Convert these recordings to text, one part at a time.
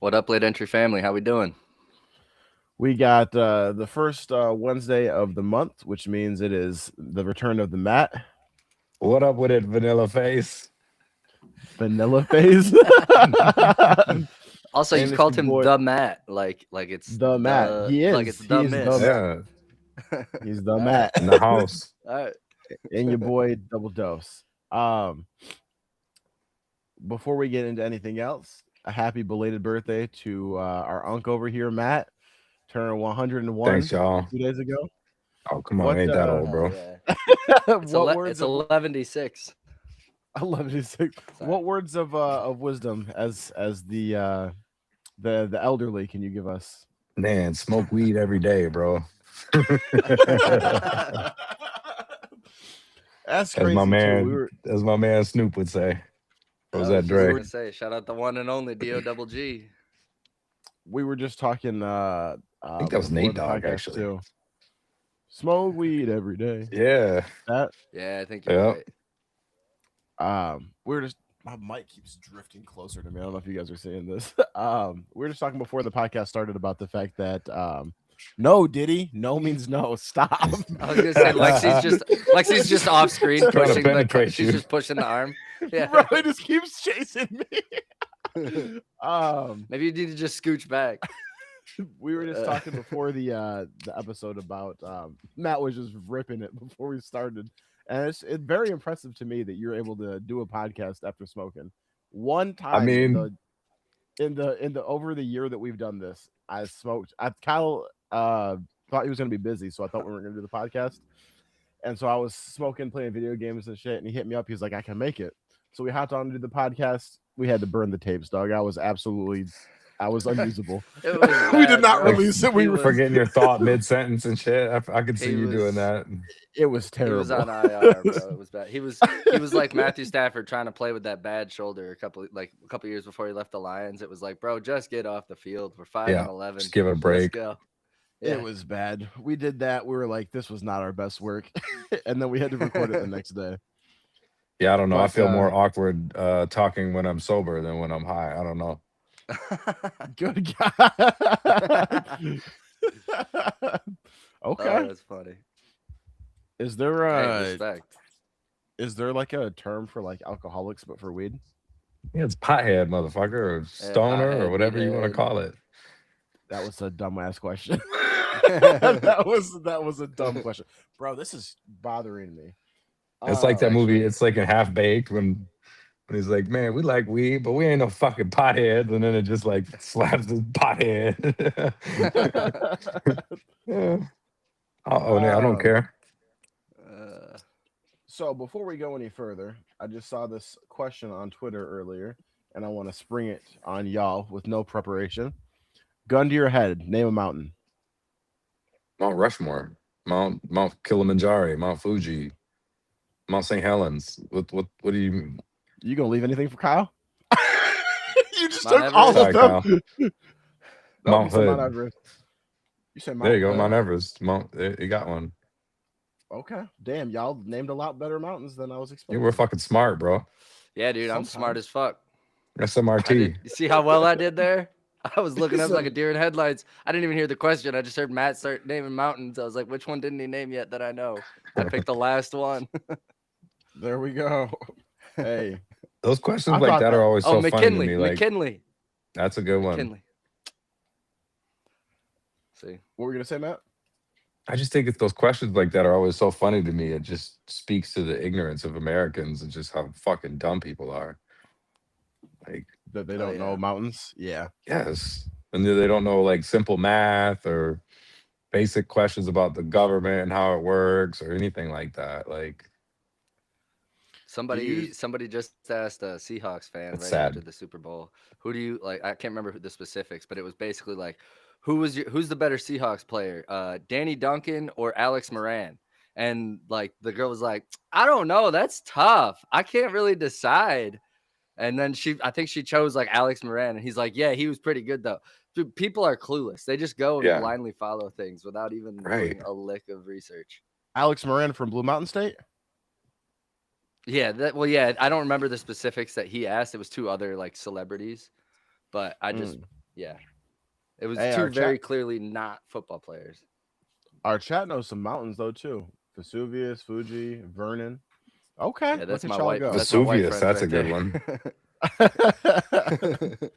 What up, late entry family? How we doing? We got the first Wednesday of the month, which means it is the return of the Matt. What up with it, Vanilla Face? Vanilla phase. Also, And you've it's your called him boy, the Matt, like it's the Matt. He like is. it's the He's the mist. Matt. Yeah, He's the All right, Matt. in the house. all right. And your boy, Double Dose. Um, Before we get into anything else, a happy belated birthday to our uncle over here, Matt, turning 101 Thanks, y'all. 2 days ago. Oh, come on, What ain't that old, Hell bro? yeah! what words It's of 11:06. I love it. Sorry. What words of wisdom as the elderly can you give us? Man, smoke weed every day, bro. That's as my crazy too. man, as my man Snoop would say. Or I was was that just Dre? gonna say, shout out the one and only Do Double G. we were just talking I think that was before Nate the Dogg, podcast actually. too. Smoke weed every day. Yeah. That Yeah, I think you're Yep. right. we're just my mic keeps drifting closer to me. I don't know if you guys are seeing this. We were just talking before the podcast started about the fact that no, Diddy, no means no. Stop. I was gonna say Lexi's just off screen Trying to pushing penetrate she's you. just pushing the arm. Yeah. Bro, it just keeps chasing me. Maybe you need to just scooch back. We were just talking before the episode about Matt was just ripping it before we started, and it's very impressive to me that you're able to do a podcast after smoking. One I time mean, in the over the year that we've done this, I smoked. Kyle thought he was gonna be busy, so I thought we were gonna do the podcast, and so I was smoking, playing video games and shit, and he hit me up. He's like, "I can make it." So we hopped on to do the podcast. We had to burn the tapes, dog. I was unusable. It was We did bad, not bro. release it. He We were, was forgetting your thought mid sentence and shit. I could see he you doing was that. it was he was terrible. on IR, bro. It was bad. He was like Matthew Stafford trying to play with that bad shoulder a couple years before he left the Lions. It was like, bro, just get off the field. We're 5-11. Just give it a Let's break. go. It Yeah. was bad. We did that. We were like, this was not our best work, and then we had to record it the next day. Yeah, I don't know. I But feel more awkward talking when I'm sober than when I'm high. I don't know. good God. Oh, Okay. that's funny. Is there Hey, respect. like a term for like alcoholics but for weed? Yeah, it's pothead, motherfucker, or Yeah, stoner, or pothead, whatever you want to meathead. call it. That was a dumbass question. that was a dumb question, bro. This is bothering me. It's like It's that movie. actually It's like in Half Baked when he's like, "Man, we like weed, but we ain't no fucking potheads," and then it just like slaps the pothead. Yeah. Oh, no, I don't um, care. uh, so before we go any further, I just saw this question on Twitter earlier, and I want to spring it on y'all with no preparation. Gun to your head, name a mountain. Mount Rushmore, Mount Kilimanjaro, Mount Fuji, Mount St. Helens. What do you mean? You gonna leave anything for Kyle? You just Mount took all Everest. of Sorry, them. Kyle. Nope, you Mount said Mount Hood. Everest. You said There Mount you go, Mount Hood. Everest. You got one. Okay, damn, y'all named a lot better mountains than I was You were expecting. fucking smart, bro. yeah, dude, I'm smart Sometimes as fuck. I did. SMRT. You see how well I did there? I was looking he up like a said, deer in headlights. I didn't even hear the question. I just heard Matt start naming mountains. I was like, which one didn't he name yet that I know? I picked the last one. "There we go." Hey, Those questions I like thought that are that. always Oh, so funny to McKinley. me. Like, McKinley. that's a good one. McKinley. See. What were you gonna say, Matt? I just think it's those questions like that are always so funny to me. It just speaks to the ignorance of Americans and just how fucking dumb people are. Like, That they Oh don't know yeah. mountains. Yeah, yes. And they don't know like simple math or basic questions about the government and how it works or anything like that. Like, do you? Somebody just asked a Seahawks fan it's right after sad. the Super Bowl, who do you like? I can't remember the specifics, but it was basically like, who's the better Seahawks player, Danny Duncan or Alex Moran? And like the girl was like, I don't know, that's tough. I can't really decide. And then I think she chose like Alex Moran, and he's like, yeah, he was pretty good though. Dude, people are clueless. They just go and Yeah. blindly follow things without even Right. doing a lick of research. Alex Moran from Blue Mountain State. Yeah, I don't remember the specifics that he asked. It was two other like celebrities, But I just, Mm. yeah, it was Hey, two very clearly not football players. our chat knows some mountains though too. Vesuvius, Fuji, Vernon. Okay, Yeah, look at y'all go. that's my white Vesuvius, friends that's a right good there. one.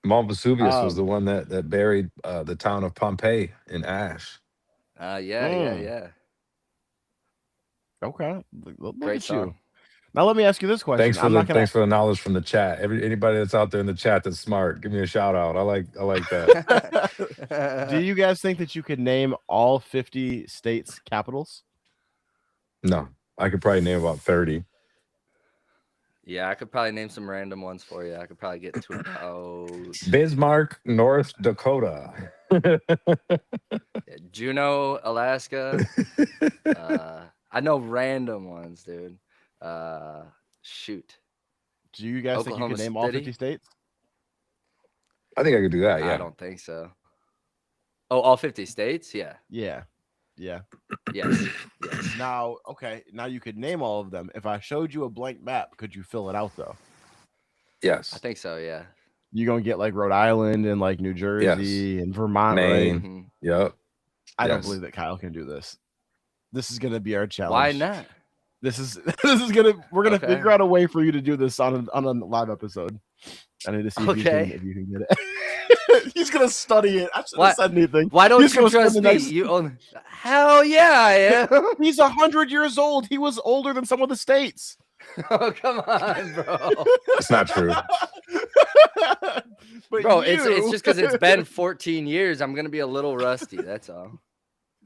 Mount Vesuvius was the um, one that buried the town of Pompeii in ash. Yeah, yeah, mm, yeah. okay, look Great at you. song. Now let me ask you this question. I'm not gonna. Thanks for the knowledge from the chat. Anybody that's out there in the chat that's smart, give me a shout out. I like that. Do you guys think that you could name all 50 states capitals? No, I could probably name about 30. Yeah, I could probably name some random ones for you. I could probably get to about Bismarck, North Dakota. Juneau, Alaska. I know random ones, dude. Uh, Shoot, Do you guys think you Oklahoma could name all 50 City. states? I think I could do that. I Yeah. don't think so. Oh, all 50 states? Yeah. Yeah. Yeah. Yes. Yes. Now, okay, now you could name all of them. If I showed you a blank map, could you fill it out though? I Yes. think so. Yeah. You're gonna get like Rhode Island and like New Yes. Jersey and Vermont, right? Maine. Hmm. Yep. I don't Yes. believe that Kyle can do this. This is gonna be our Why challenge. not? This is we're gonna Okay. figure out a way for you to do this on a live episode. I need to see Okay. if you can get it. He's gonna study it. I shouldn't have What? said anything. Why don't He's you gonna spend trust the me? next. You only. Hell yeah, I am. He's 100 years old. He was older than some of the states. Oh, come on, bro. It's not true. But Bro, you, it's just because it's been 14 years. I'm gonna be a little rusty. That's all.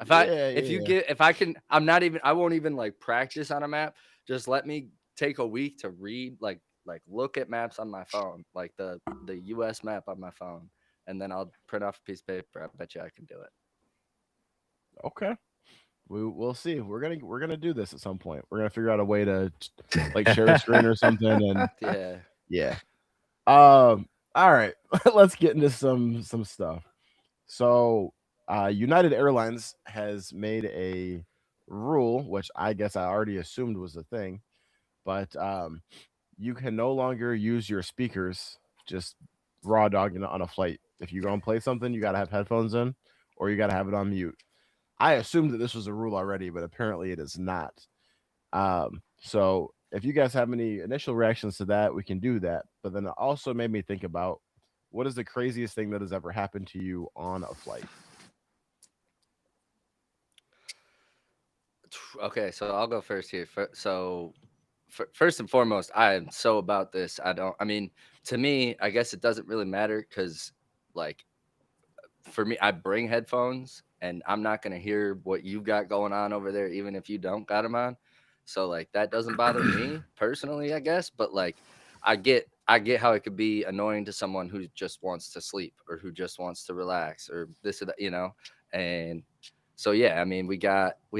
If I can, I won't even like practice on a map. Just let me take a week to read, like look at maps on my phone, like the U.S. map on my phone, and then I'll print off a piece of paper. I bet you I can do it. okay. We'll see. We're gonna do this at some point. We're gonna figure out a way to like share a screen or something. And Yeah. yeah. All right. Let's get into some stuff. So, United Airlines has made a rule, which I guess I already assumed was a thing, but you can no longer use your speakers just raw dogging on a flight. If you go and play something, you got to have headphones in, or you got to have it on mute. I assumed that this was a rule already, but apparently it is not. So if you guys have any initial reactions to that, we can do that. But then it also made me think about what is the craziest thing that has ever happened to you on a flight? Okay, so I'll go first here. First and foremost, I am so about this. I mean, to me, I guess it doesn't really matter because, like, for me, I bring headphones and I'm not going to hear what you got going on over there, even if you don't got them on. So, like, that doesn't bother me personally, I guess. But, like, I get how it could be annoying to someone who just wants to sleep or who just wants to relax or this or that, and so yeah, I mean, we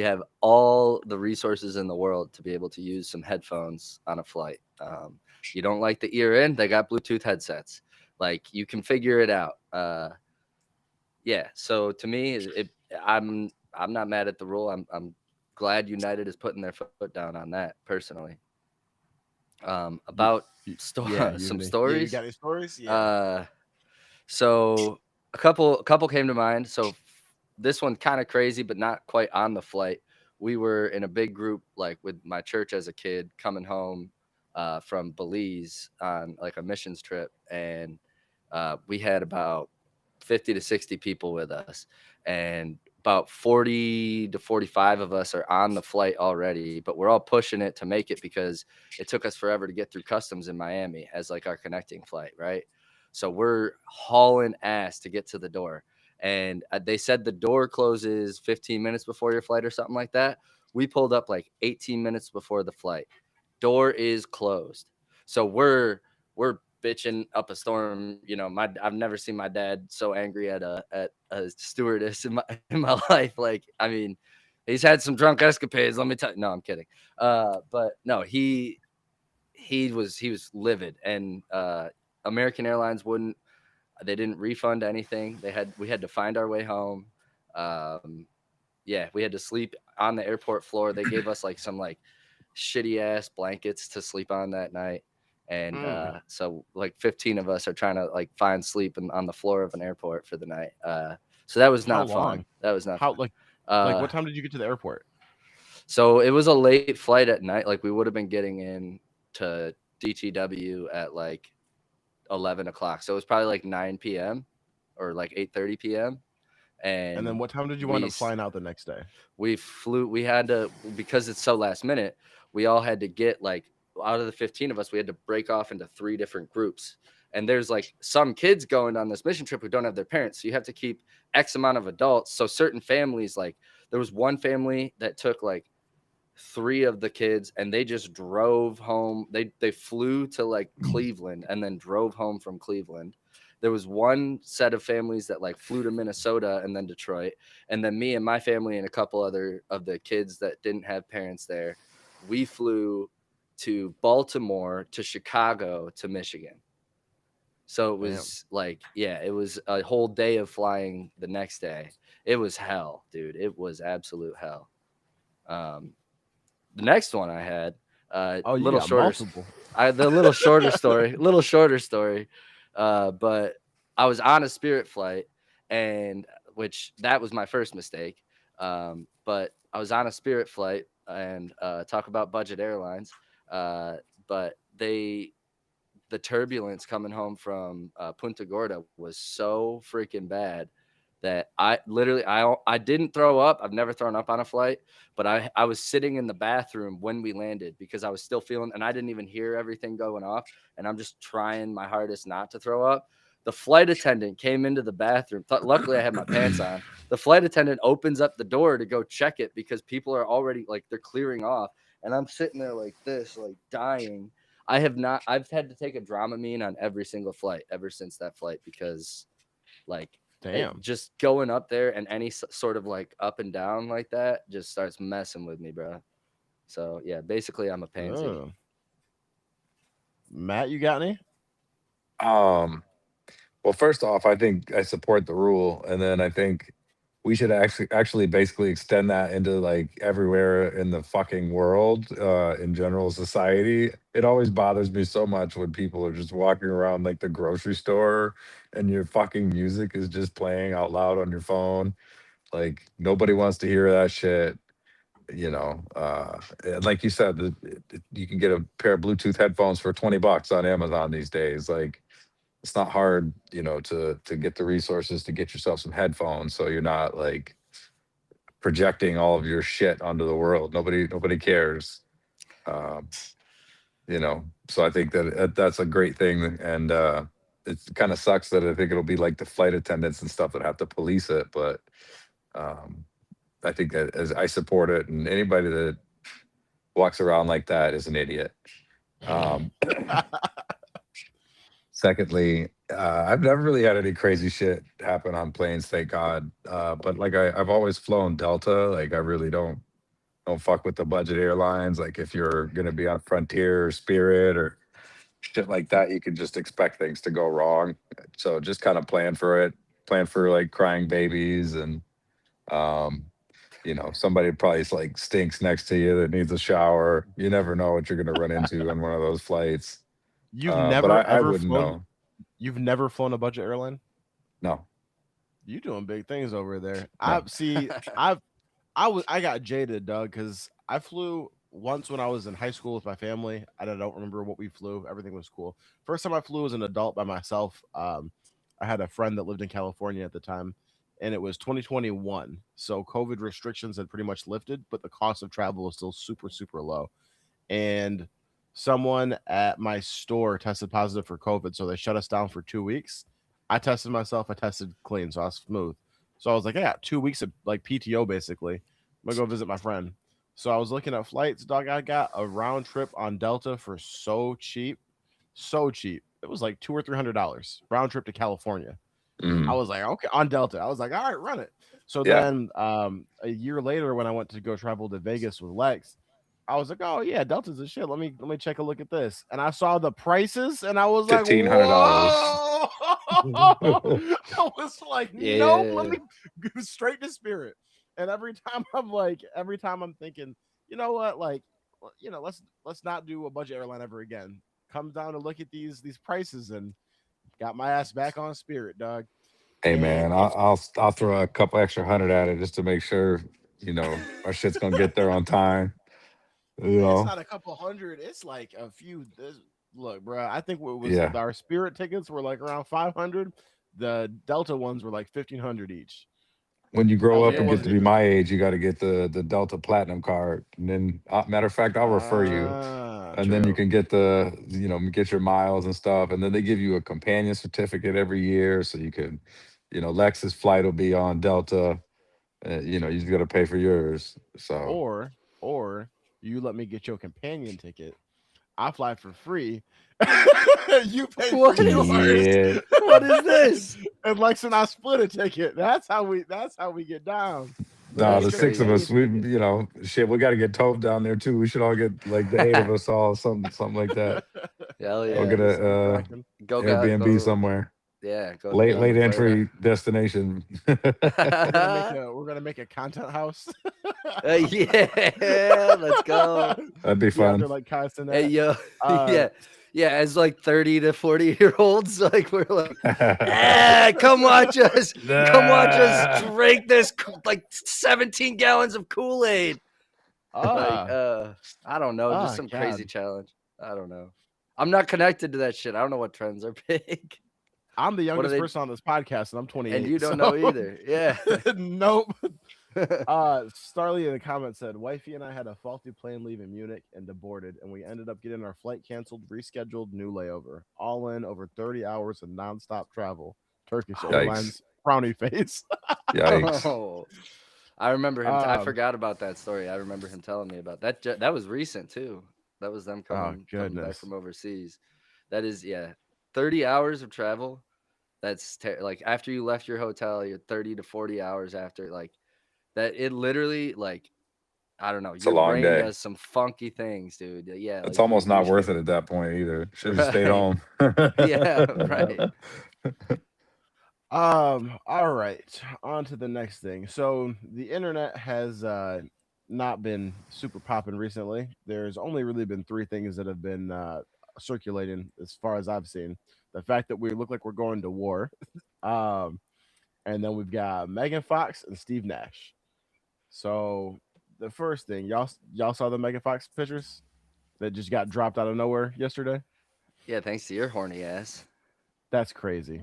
have all the resources in the world to be able to use some headphones on a flight. You don't like the ear in, they got Bluetooth headsets. Like you can figure it out. Yeah. So to me, I'm not mad at the rule. I'm glad United is putting their foot down on that personally. You, About yeah, some you stories. got any stories? Yeah. So a couple came to mind. So this one kind of crazy, but not quite on the flight. We were in a big group, like with my church as a kid, coming home from Belize on like a missions trip, and we had about 50 to 60 people with us, and about 40 to 45 of us are on the flight already, but we're all pushing it to make it because it took us forever to get through customs in Miami as like our connecting flight, right? So we're hauling ass to get to the door. And they said the door closes 15 minutes before your flight or something like that. We pulled up like 18 minutes before the flight. Door is closed. So we're bitching up a storm. I've never seen my dad so angry at a stewardess in my life. Like, I mean, he's had some drunk escapades. Let me tell you. No, I'm kidding. But no, he was livid, and American Airlines wouldn't. They didn't refund anything. We had to find our way home. Um, yeah, we had to sleep on the airport floor. They gave us like some like shitty ass blankets to sleep on that night. And so like 15 of us are trying to like find sleep on the floor of an airport for the night. So that was How not long? fun. That was not How fun. like Uh, what time did you get to the airport? so it was a late flight at night. Like we would have been getting in to DTW at like 11 o'clock. So it was probably like 9 p.m. or like 8:30 p.m. And then And what time did you wind we up flying out the next day? we had to, because it's so last minute, we all had to get like, out of the 15 of us, we had to break off into 3 different groups. And there's like some kids going on this mission trip who don't have their parents, so you have to keep X amount of adults. So certain families, like there was one family that took like 3 of the kids and they just drove home. They flew to like Cleveland and then drove home from Cleveland. There was one set of families that like flew to Minnesota and then Detroit. And then me and my family and a couple other of the kids that didn't have parents there, we flew to Baltimore, to Chicago, to Michigan. So it Damn. was like, yeah, it was a whole day of flying the next day. It was hell, dude. It was absolute hell. Um, the next one I had, Oh, you little got shorter, multiple. the little shorter story, little shorter story. But I was on a Spirit flight, and which that was my first mistake. But I was on a Spirit flight, and talk about budget airlines. But the turbulence coming home from Punta Gorda was so freaking bad that I didn't throw up. I've never thrown up on a flight, but I was sitting in the bathroom when we landed because I was still feeling, and I didn't even hear everything going off, and I'm just trying my hardest not to throw up. The flight attendant came into the bathroom. Luckily, I had my pants on. The flight attendant opens up the door to go check it because people are already like they're clearing off, and I'm sitting there like this, like dying. I've had to take a Dramamine on every single flight ever since that flight because like Damn. just going up there and any sort of like up and down like that just starts messing with me, bro. So yeah, basically I'm a pansy. Oh. Matt, you got any? Um, well, first off, I think I support the rule, and then I think we should actually basically extend that into like everywhere in the fucking world, in general society. It always bothers me so much when people are just walking around like the grocery store and your fucking music is just playing out loud on your phone. Like nobody wants to hear that shit. And like you said, you can get a pair of Bluetooth headphones for $20 on Amazon these days. Like it's not hard, to get the resources to get yourself some headphones so you're not like projecting all of your shit onto the world. Nobody cares. Um, so I think that that's a great thing, and it kind of sucks that I think it'll be like the flight attendants and stuff that have to police it, but um, I think that as I support it, and anybody that walks around like that is an idiot. Um, Secondly, I've never really had any crazy shit happen on planes, thank God. But like I've always flown Delta. Like I really don't fuck with the budget airlines. Like if you're gonna be on Frontier or Spirit or shit like that, you can just expect things to go wrong. So just kind of plan for it. Plan for like crying babies and um, somebody probably like stinks next to you that needs a shower. You never know what you're gonna run into on one of those flights. You've But never I ever wouldn't flown. know. You've never flown a budget airline. No, You doing big things over there. I no. see. I got jaded, Doug, because I flew once when I was in high school with my family. I don't remember what we flew. Everything was cool. First time I flew as an adult by myself. I had a friend that lived in California at the time, and it was 2021. So COVID restrictions had pretty much lifted, but the cost of travel was still super, super low. And someone at my store tested positive for COVID, so they shut us down for 2 weeks. I tested myself. I tested clean, so I was smooth. So I was like, I got 2 weeks of like PTO basically. I'm gonna go visit my friend. So I was looking at flights, dog. I got a round trip on Delta for so cheap, so cheap. It was like $200 or $300 round trip to California. I Mhm. was like, okay, on Delta. I was like, all right, run it. So Yeah. then a year later, when I went to go travel to Vegas with Lex, I was like, oh yeah, Delta's a shit. Let me check a look at this. And I saw the prices and I was like, $1,500. whoa. I was like, nope, let Yeah. me go straight to Spirit. And every time I'm thinking, you know what, like, let's not do a budget airline ever again. come down to look at these prices and got my ass back on Spirit, dog. Hey And man, if I'll throw a couple extra hundred at it just to make sure our shit's gonna get there on time. You it's know, not a couple hundred, it's like a few. Look, bro, I think what was yeah. our Spirit tickets were like around 500. The Delta ones were like 1,500 each. When you grow up It and Yeah. get to wasn't be even. my age, you got to get the Delta Platinum card, and then matter of fact, I'll refer you, and then you True. can get get your miles and stuff, and then they give you a companion certificate every year, so you can, Lexus flight will be on Delta. You just got to pay for yours. So Or or you let me get your companion ticket. I fly for free. You pay for What is yours. yeah, what is this? And Lex and I split a ticket. That's how we get down. Let me no, That's get the your six of crazy. companion us, we ticket. shit, we got to get Tove down there too. We should all get like the eight of us all something like that. Hell Hey, I'll yeah. get get something a cracking. Airbnb Go. somewhere. Yeah, go Late get on late the flight. entry destination. We're gonna make a content house. Yeah, let's go. That'd be Be out fun. there like constant Hey that. yo, Uh yeah, yeah. As like 30 to 40-year-olds, like we're like, come watch us, come watch us Nah. drink this like 17 gallons of Kool-Aid. Like, ah I don't know, just some crazy God. challenge. I don't know. I'm not connected to that shit. I don't know what trends are big. I'm the What are youngest they? person on this podcast, and I'm And 28. you don't know So either. Yeah. nope. Starly in the comments said, "Wifey and I had a faulty plane leave in Munich and aborted, and we ended up getting our flight canceled, rescheduled, new layover. All in over 30 hours of nonstop travel. Turkish Yikes. Airlines frowny face." Yikes. Oh, I remember him. I um, forgot about that story. I remember him telling me about that. That was recent too. That was them oh coming back goodness. from overseas. That is, yeah, 30 hours of travel. That's like after you left your hotel, you're 30 to 40 hours after like that. It literally like I don't know. It's a Your long brain day. does some funky things, dude. Yeah, It's like almost you're not worth it at that point either. Should have stayed right. home. Yeah, Yeah. right. All right. On to the next thing. So the internet has not been super popping recently. There's only really been three things that have been circulating as far as I've seen. The fact that we look like we're going to war. Um, and then we've got Megan Fox and Steve Nash. So the first thing, y'all saw the Megan Fox pictures that just got dropped out of nowhere yesterday? Yeah, thanks to your horny ass. That's crazy.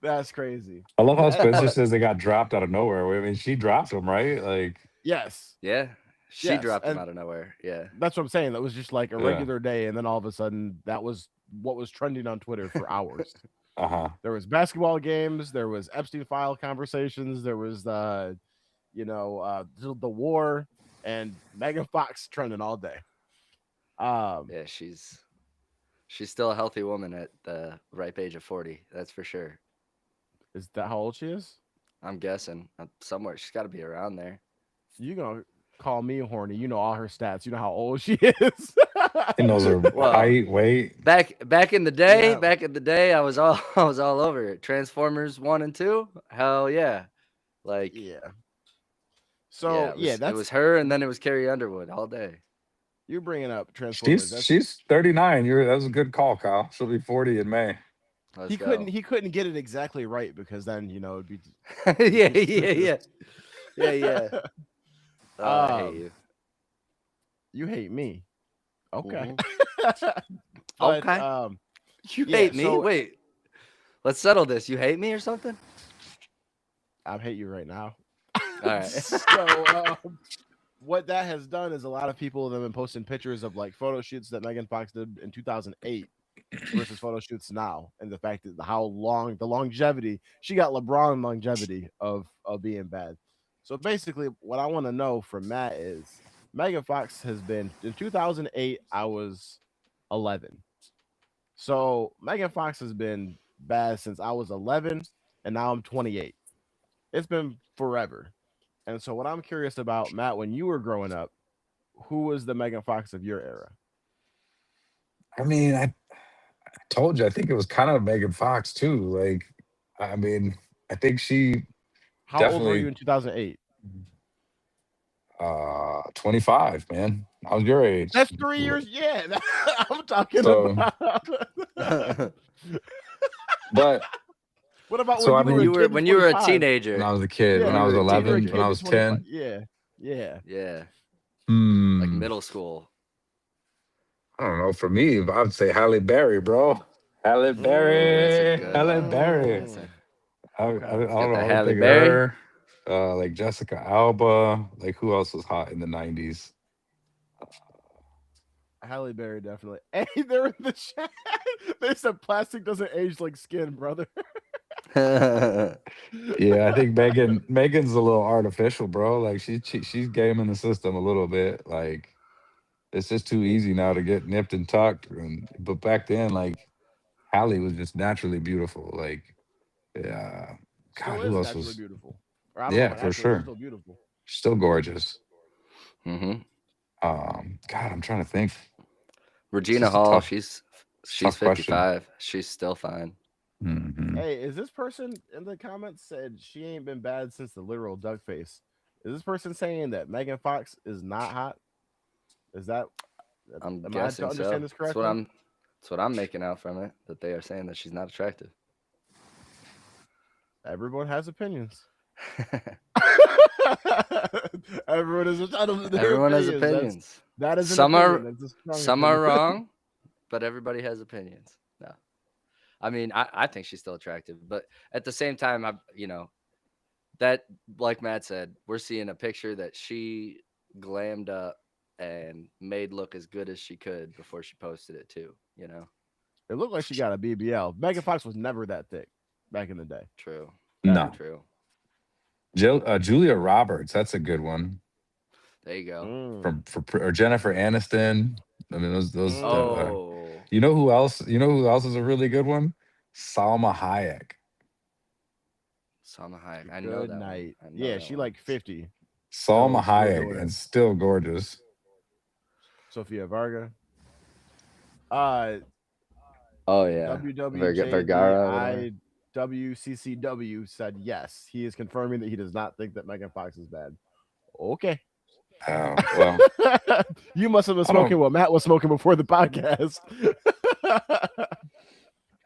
That's crazy. I love how Spencer But says they got dropped out of nowhere. I mean, she dropped them, right? Like, yes, Yeah, she yes, dropped him and out of nowhere. Yeah. that's what I'm saying. That was just like a yeah. regular day, and then all of a sudden, that was what was trending on Twitter for hours. Uh-huh. There was basketball games, there was Epstein file conversations, there was the war, and Megan Fox trending all day. Um, Yeah, she's still a healthy woman at the ripe age of 40. That's for sure. is that how old she is? I'm guessing somewhere she's got to be around there. You gonna call me horny? You know all her stats. You know how old she is. He knows her Well, height, weight. Yeah, back in the day, I was all I was all over it. Transformers 1 and 2. Hell yeah. Like yeah. yeah, So yeah, it was her and then it was Carrie Underwood all day. you're bringing up Transformers. She's That's she's 39. That was a good call, Kyle. She'll be 40 in May. Let's he couldn't go. he couldn't get it exactly right because then it'd Yeah, be yeah, yeah. suspicious. Yeah, yeah. Oh, I hate um, you. you hate me, okay? Hmm. But Okay. You yeah. hate me? So Wait. Let's settle this. You hate me or something? I hate you right now. All right. So what that has done is a lot of people have been posting pictures of like photo shoots that Megan Fox did in 2008 versus photo shoots now, and the fact that how long the longevity she got LeBron longevity of being bad. So basically, what I want to know from Matt is Megan Fox has been in 2008. I was 11. So Megan Fox has been bad since I was 11, and now I'm 28. It's been forever. And so, what I'm curious about, Matt, when you were growing up, who was the Megan Fox of your era? I mean, I told you, I think it was kind of Megan Fox too. Like, I mean, I think she How old were you definitely in 2008? 25, man. I was your age. That's 3 years. Yeah, I'm talking So, about. but What about so when I you were a mean, kid in when you were a 25? when I teenager, was a kid, Yeah, when when I you was were a when you were a 11, when teenager, I kid in was 25. 10, Yeah, yeah. yeah, like hmm, middle school. I don't know. For me, I would say Halle Berry, bro. Halle Ooh, that's a Berry, good Halle one. Berry. That's a I Okay. don't you got know. the I would Halle think of Berry. her. Like Jessica Alba. Like who else was hot in the 90s? Halle Berry, definitely. Hey, they're in the chat. They said plastic doesn't age like skin, brother. Yeah, I think Megan's a little artificial, bro. Like she's gaming the system a little bit. Like it's just too easy now to get nipped and tucked. But back then, like Halle was just naturally beautiful. Like yeah, God, Still who is else naturally was? beautiful. Or I don't know Yeah, about for naturally, she's sure. still beautiful. Still gorgeous. hmm God, I'm trying to think. It's Regina just a Hall, tough, she's tough question. 55. She's still fine. Hmm. Hey, is this person in the comments said she ain't been bad since the literal duck face? Is this person saying that Megan Fox is not hot? Is that I'm am I to guessing so. understand this correctly? That's what I'm making out from it. That they are saying that she's not attractive. Everyone has opinions. Everyone is entitled to their Everyone has opinions. opinions. That is an Some opinion. are That's a strong some are opinion. wrong, but everybody has opinions. No, I mean I think she's still attractive, but at the same time, that like Matt said, we're seeing a picture that she glammed up and made look as good as she could before she posted it too. It looked like she got a BBL. Megan Fox was never that thick back in the day. True, No, true. Julia Roberts. That's a good one. There you go. Mm, Or Jennifer Aniston. I mean, those. mm. Oh, You know who else? You know who else is a really good one? Salma Hayek. Salma Hayek. I know Good that one. night. I know Yeah, that she one. like 50. Salma Still Hayek, doing and it. still gorgeous. Sofia Varga. Uh Oh yeah, Vergara, whatever. WWJDIWCCW said yes. He is confirming that he does not think that Megan Fox is bad. Okay. Well, You must have been I don't. smoking what Matt was smoking before the podcast.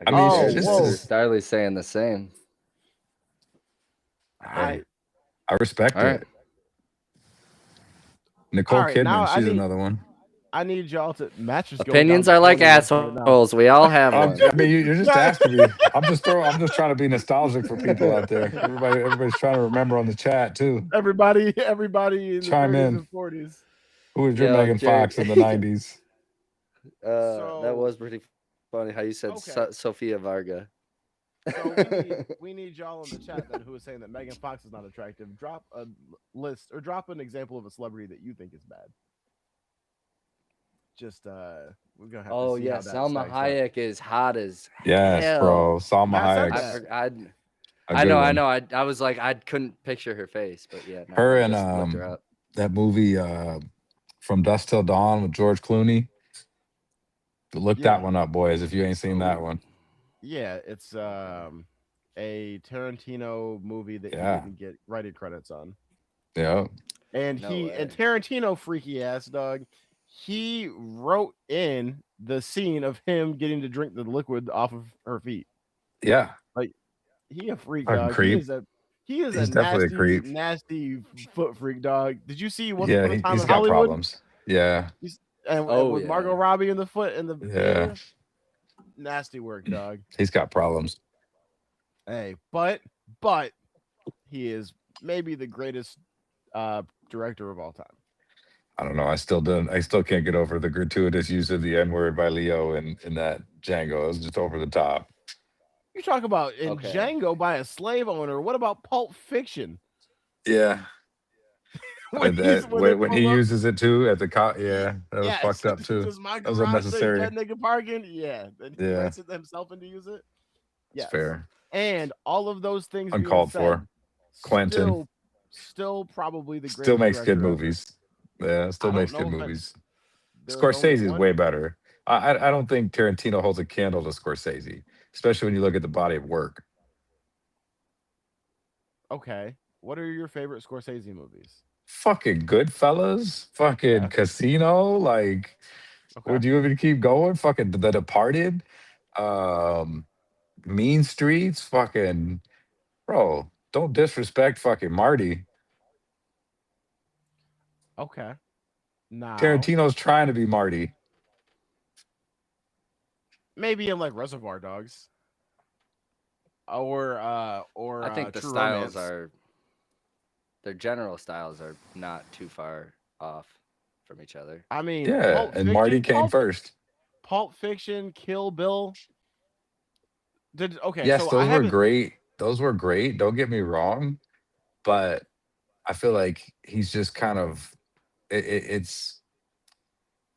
I I guess mean, Oh, she's Sarah, just. whoa. Starley's saying the same. Hey, I I respect All right. it. all Nicole right, now Kidman, she's another one. I need y'all to match is going down Opinions the are like horny list right now. assholes. We all have one. I mean, you're just asking me. I'm just trying to be nostalgic for people out there. Everybody's trying to remember on the chat too. Everybody in the Chime 30s in. and 40s. Who was your Yo, Megan Jared, Fox in the '90s? that So was pretty funny how you said okay. Sophia Varga. So we need y'all in the chat then who is saying that Megan Fox is not attractive. Drop a list or drop an example of a celebrity that you think is bad. Just we're gonna have to Oh see yeah, how that Salma stacks up. Hayek is hot as Yes, bro. hell. Salma Matt said I Hayek's that. forgot. a good I one. know. I was like, I couldn't picture her face, but yeah, no, Her I and just looked her up. that movie From Dusk Till Dawn with George Clooney. Look that Yeah. one up, boys, if you ain't seen that Oh, one. Yeah, it's a Tarantino movie that he Yeah. didn't get writing credits on. Yeah. And no way. Tarantino freaky ass dog, he wrote in the scene of him getting to drink the liquid off of her feet. Yeah. Like he a freak Fucking dog. creep. He is a He's definitely a nasty, creep. nasty foot freak dog. Did you see Once Yeah, Upon a Time he's in got Hollywood? problems. Yeah. And Oh with Margot yeah. Robbie in the foot in the Yeah. theater. Nasty work, dog. He's got problems. Hey, but he is maybe the greatest director of all time. I don't know. I still can't get over the gratuitous use of the N-word by Leo in that Django. It was just over the top. You talk about in Okay. Django by a slave owner. What about Pulp Fiction? Yeah. when they When he pull up, uses it too at the cop, yeah, that was yes. fucked up too. Does my That was garage say unnecessary. dead nigga parking? Yeah. Then he Yeah, rents it himself in to use it. it's Yes. fair. And all of those things being Uncalled said, for. Quentin still probably the still greatest makes good director ever. movies. Yeah, still I don't makes good know if movies. there's only Scorsese is one. way better. I don't think Tarantino holds a candle to Scorsese, especially when you look at the body of work. Okay. What are your favorite Scorsese movies? Fucking Goodfellas, fucking Yeah. Casino. Like, Okay. would you even keep going? Fucking The Departed, um, Mean Streets. Fucking bro, don't disrespect fucking Marty. Okay. Now, Tarantino's trying to be Marty. maybe in like Reservoir Dogs I think the True styles Romance. are their general styles are not too far off from each other. I mean, Yeah, and Marty came first. Pulp Fiction, Kill Bill. Did okay? Yes, So I those were haven't. great. Those were great. Don't get me wrong, but I feel like he's just kind of it's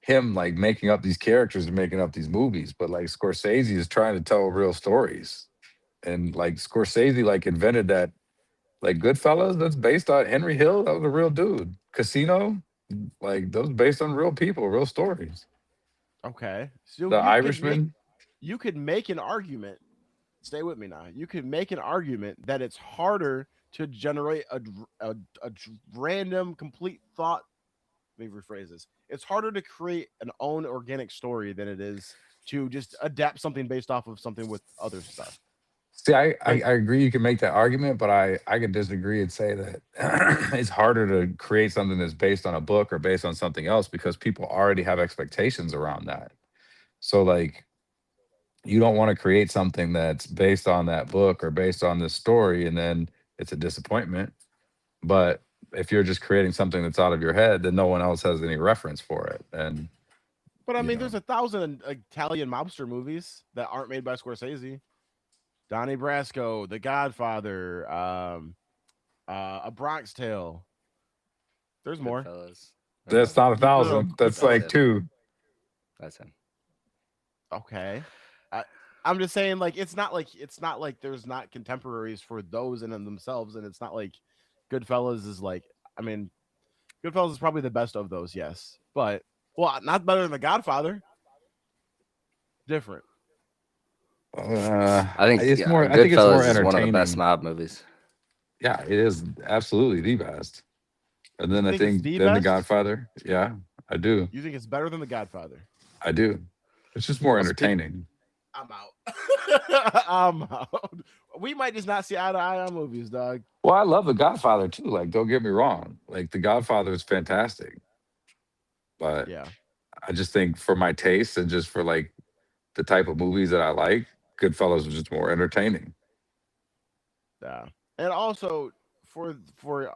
him like making up these characters and making up these movies. But like Scorsese is trying to tell real stories, and like Scorsese like invented that like Goodfellas. That's based on Henry Hill. That was a real dude. Casino, like those based on real people, real stories. Okay, so The Irishman. you could make an argument. Stay with me now. You could make an argument that it's harder to generate a random complete thought. Let me rephrase this. It's harder to create an own organic story than it is to just adapt something based off of something with other stuff. See, I Like, agree you can make that argument, but I could disagree and say that it's harder to create something that's based on a book or based on something else because people already have expectations around that. So like you don't want to create something that's based on that book or based on this story and then it's a disappointment. But if you're just creating something that's out of your head, then no one else has any reference for it. And but I you mean, know, there's 1,000 Italian mobster movies that aren't made by Scorsese. Donnie Brasco, The Godfather, A Bronx Tale. There's more. Goodfellas. that's not a No, no, thousand. That's That's like Goodfellas. him. two. That's him. Okay. I, I'm just saying, like, it's not like there's not contemporaries for those in and themselves, and it's not like Goodfellas is like. I mean, Goodfellas is probably the best of those, yes, but well, not better than The Godfather. Different. I think It's more. I think it's more Goodfellas is one of the best entertaining. mob movies. Yeah, it is absolutely the best. And You then I think it's think the then The best? Godfather. Yeah, I do. You think it's better than The Godfather? I do. It's just more Well, speak. entertaining. I'm out. I'm out. We might just not see eye to eye on movies, dog. Well, I love The Godfather too. Like, don't get me wrong. Like, The Godfather is fantastic, but Yeah. I just think for my taste and just for like the type of movies that I like, Goodfellas was just more entertaining. Yeah. And also for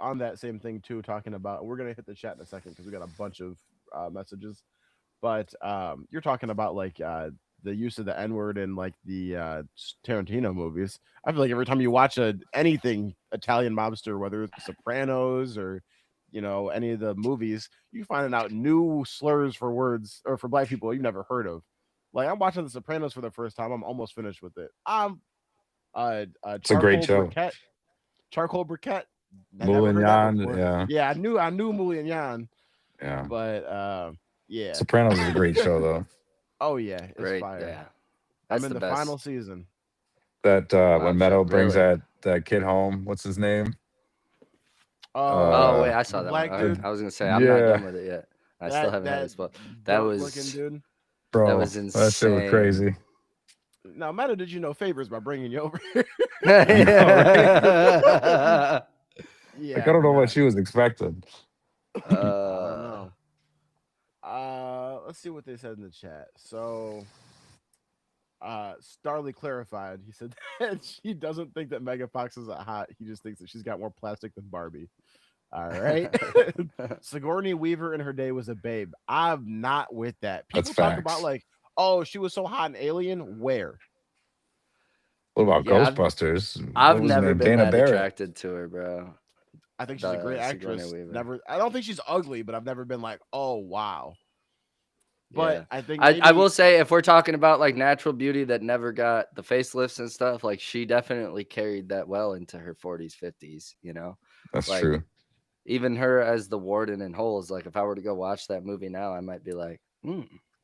on that same thing too, talking about we're gonna hit the chat in a second because we got a bunch of messages. But you're talking about like the use of the N word in like the Tarantino movies. I feel like every time you watch anything Italian mobster, whether it's Sopranos or any of the movies, you finding out new slurs for words or for black people you've never heard of. Like I'm watching The Sopranos for the first time. I'm almost finished with it. I'm It's a great charcoal show. briquette. Charcoal briquette. I never heard that Moulignan, before. yeah, Yeah, I knew Moulignan, yeah. but yeah. Sopranos is a great show though. Oh yeah, it's Great. fire. Yeah. I'm That's in the the best final season. That when mob show. Meadow brings Really? that kid home, what's his name? Oh, Oh, wait. I the saw that one. black dude, I was going to say, I'm not Yeah, done with it yet. I still that haven't had that it spoiled. That goat looking was dude. that bro, was that shit was insane. crazy. Now, Meta did you know favors by bringing you over? I know, right? Like I Yeah, don't know what man. she was expecting. I don't uh, know. Let's see what they said in the chat. So, Starly clarified. He said that she doesn't think that Mega Fox is a hot. He just thinks that she's got more plastic than Barbie. All right. Sigourney Weaver in her day was a babe. I'm not with that. That's People talk about facts. like, oh, she was so hot in Alien. Where? What about yeah, Ghostbusters? I've What was her never name? been Dana that Barrett. attracted to her, bro. I think she's a great The Sigourney actress. Weaver. I don't think she's ugly, but I've never been like, oh wow. But Yeah. I think I will maybe say, if we're talking about like natural beauty that never got the facelifts and stuff, like she definitely carried that well into her 40s, 50s, That's Like true. even her as the warden in Holes, like if I were to go watch that movie now, I might be like,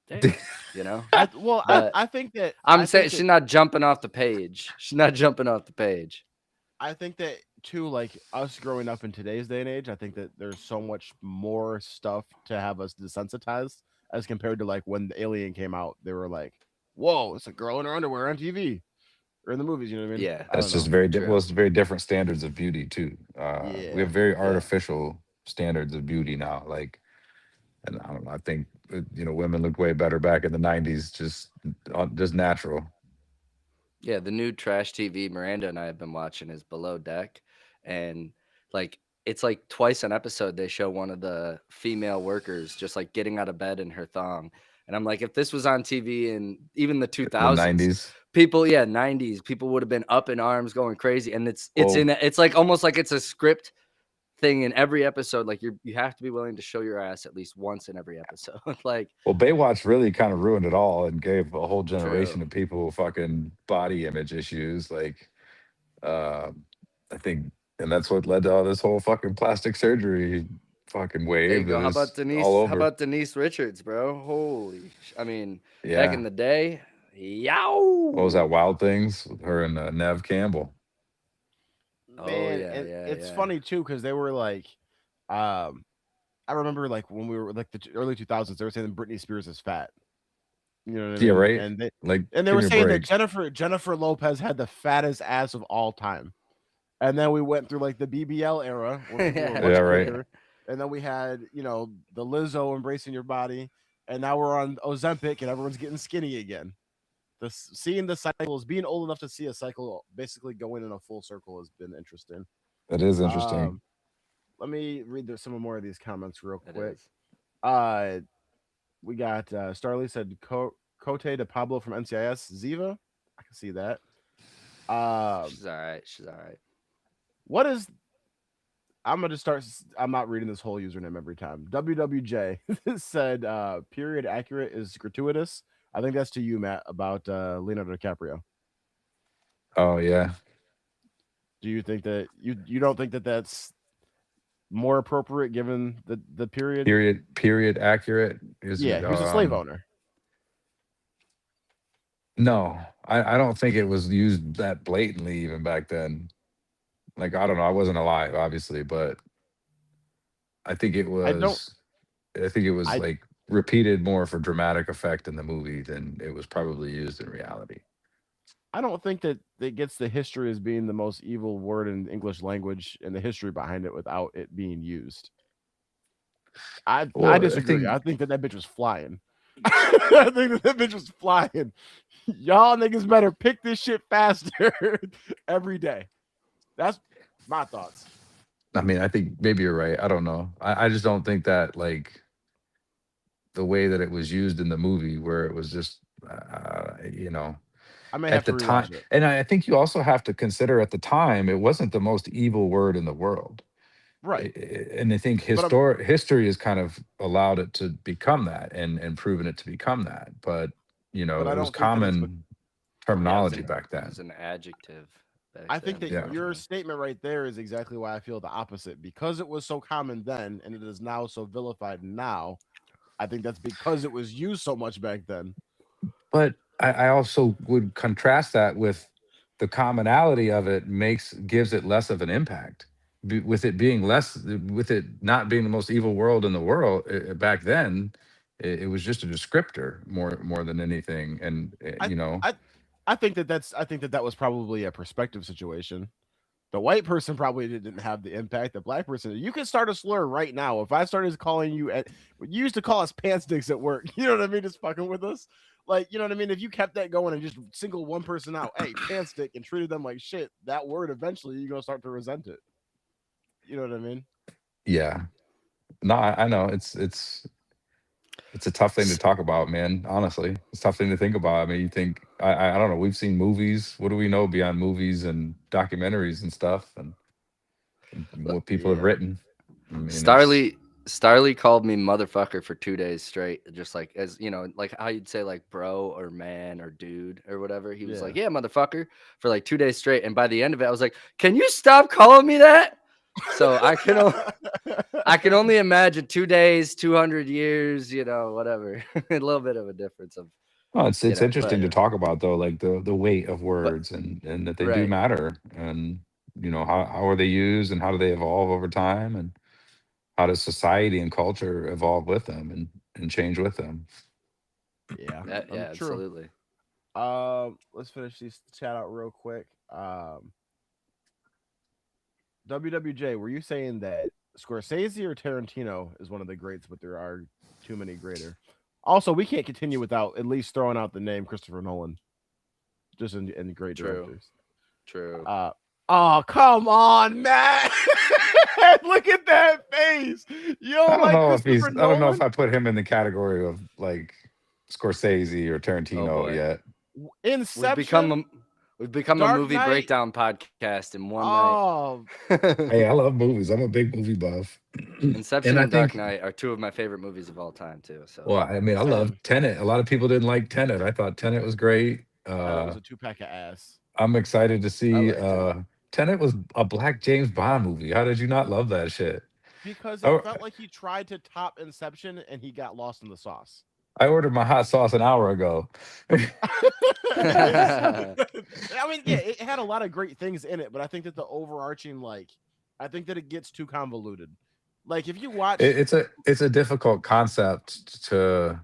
damn, you know? But I think that I'm saying she's not jumping off the page. She's not jumping off the page. I think that too, like us growing up in today's day and age, I think that there's so much more stuff to have us desensitized as compared to like when the Alien came out. They were like, "Whoa, it's a girl in her underwear on TV or in the movies." You know what I mean? Yeah, I That's don't just know. very well, true. it's very different standards of beauty too. We Yeah, have very Yeah. artificial standards of beauty now. Like, and I don't know. I think women looked way better back in the '90s, just natural. Yeah, the new trash TV Miranda and I have been watching is Below Deck, and like it's like twice an episode they show one of the female workers just like getting out of bed in her thong, and I'm like, if this was on TV in even the The 2000s, '90s. people, yeah, 90s, people would have been up in arms going crazy, and Well, it's like almost like it's a script thing in every episode. Like you have to be willing to show your ass at least once in every episode. Like Baywatch really kind of ruined it all and gave a whole generation true. of people fucking body image issues. Like, uh, I think, and that's what led to all this whole fucking plastic surgery fucking There you wave go. that is all How over. about Denise Richards, bro? I mean, back in Yeah. the day, What was that? yow. Wild Things with her and Nev Campbell. Oh man, yeah, and yeah, it's yeah. funny too because they were like, um, I remember like when we were like the early 2000s, they were saying that Britney Spears is fat. You know what I Yeah, mean? right. Like, And they give were me a saying that break. Jennifer Lopez had the fattest ass of all time. And then we went through like the BBL era where people were Yeah, much right. bigger. And then we had, the Lizzo embracing your body. And now we're on Ozempic and everyone's getting skinny again. Seeing the cycles, being old enough to see a cycle basically going in a full circle has been interesting. That is interesting. Um, Let me read some more of these comments real It quick. is. Uh, we got Starly said Cote de Pablo from NCIS. Ziva, I can see that. Um, She's all right. She's all right. what is I'm gonna start. I'm not reading this whole username every time. WWJ said, "Period accurate is gratuitous." I think that's to you, Matt, about Leonardo DiCaprio. Oh yeah. Do you think that you don't think that that's more appropriate given the period? Period accurate is Yeah, he was a slave owner. no. I don't think it was used that blatantly even back then. Like, I don't know. I wasn't alive, obviously, but I think it I don't. was I think it was I like repeated more for dramatic effect in the movie than it was probably used in reality. I don't think that it gets the history as being the most evil word in English language and the history behind it without it being used. I Well, I disagree. think I think that bitch was flying. I think that bitch was flying. Y'all niggas better pick this shit faster every day. That's my thoughts. I think maybe you're right. I don't know. I just don't think that, like, the way that it was used in the movie where it was just I may at have to the time. rewatch it. And I think you also have to consider at the time it wasn't the most evil word in the world. Right. And I think But I'm history has kind of allowed it to become that and proven it to become that. But but I it was don't think that it's common Yeah, terminology back it was then. an adjective back I think then, that Yeah. your unfortunately. statement right there is exactly why I feel the opposite. Because it was so common then and it is now so vilified now, I think that's because it was used so much back then. But I also would contrast that with the commonality of it gives it less of an impact. With it being less, with it not being the most evil world in the world back then, it was just a descriptor more than anything. And I I I think that was probably a perspective situation. The white person probably didn't have the impact. The black person, you can start a slur right now. If I started calling you you used to call us pants sticks at work. You know what I mean? Just fucking with us. Like, you know what I mean? If you kept that going and just single one person out, hey, pants stick, and treated them like shit, that word eventually you're gonna start to resent it. You know what I mean? yeah, no, I know it's a tough thing to S- talk about, man. Honestly, it's a tough thing to think about. I mean, you think I don't know. We've seen movies. What do we know beyond movies and documentaries and stuff, and what people have Yeah. written? I mean, it's Starly called me motherfucker for 2 days straight, just like as you know, like how you'd say like bro or man or dude or whatever. He was Yeah. like, yeah, motherfucker, for like 2 days straight. And by the end of it, I was like, can you stop calling me that? So I can only imagine 2 days, 200 years, whatever. A little bit of a difference of, well, it's interesting but to Yeah. talk about though, like the weight of but words and that they do right. matter, and how are they used and how do they evolve over time, and how does society and culture evolve with them and change with them. Yeah, Yeah, true. absolutely. Let's finish these chat out real quick. WWJ, were you saying that Scorsese or Tarantino is one of the greats, but there are too many greater? Also, we can't continue without at least throwing out the name Christopher Nolan, just in great True. directors. True. Oh, come on, Matt. Look at that face. You I don't don't like know if Christopher he's. I don't know if Nolan? I put him in the category of like Scorsese or Oh Tarantino boy. yet. We've become Inception, a we've become a Dark movie Knight. breakdown podcast in one night. Oh, Hey, I love movies. I'm a big movie buff, Inception and I and Dark think. Knight are two of my favorite movies of all time too. So Well, I mean, I love same. Tenet. A lot of people didn't like Tenet. I thought Tenet was great. Tenet was a 2 pack of ass I'm excited to I see. liked it. Tenet was a black James Bond movie. How did you not love that shit? because it Oh, felt like he tried to top Inception and he got lost in the sauce. I ordered my hot sauce an hour ago. It's, I mean, yeah, it had a lot of great things in it, but I think that the overarching, I think that it gets too convoluted. Like if you watch, It's a difficult concept to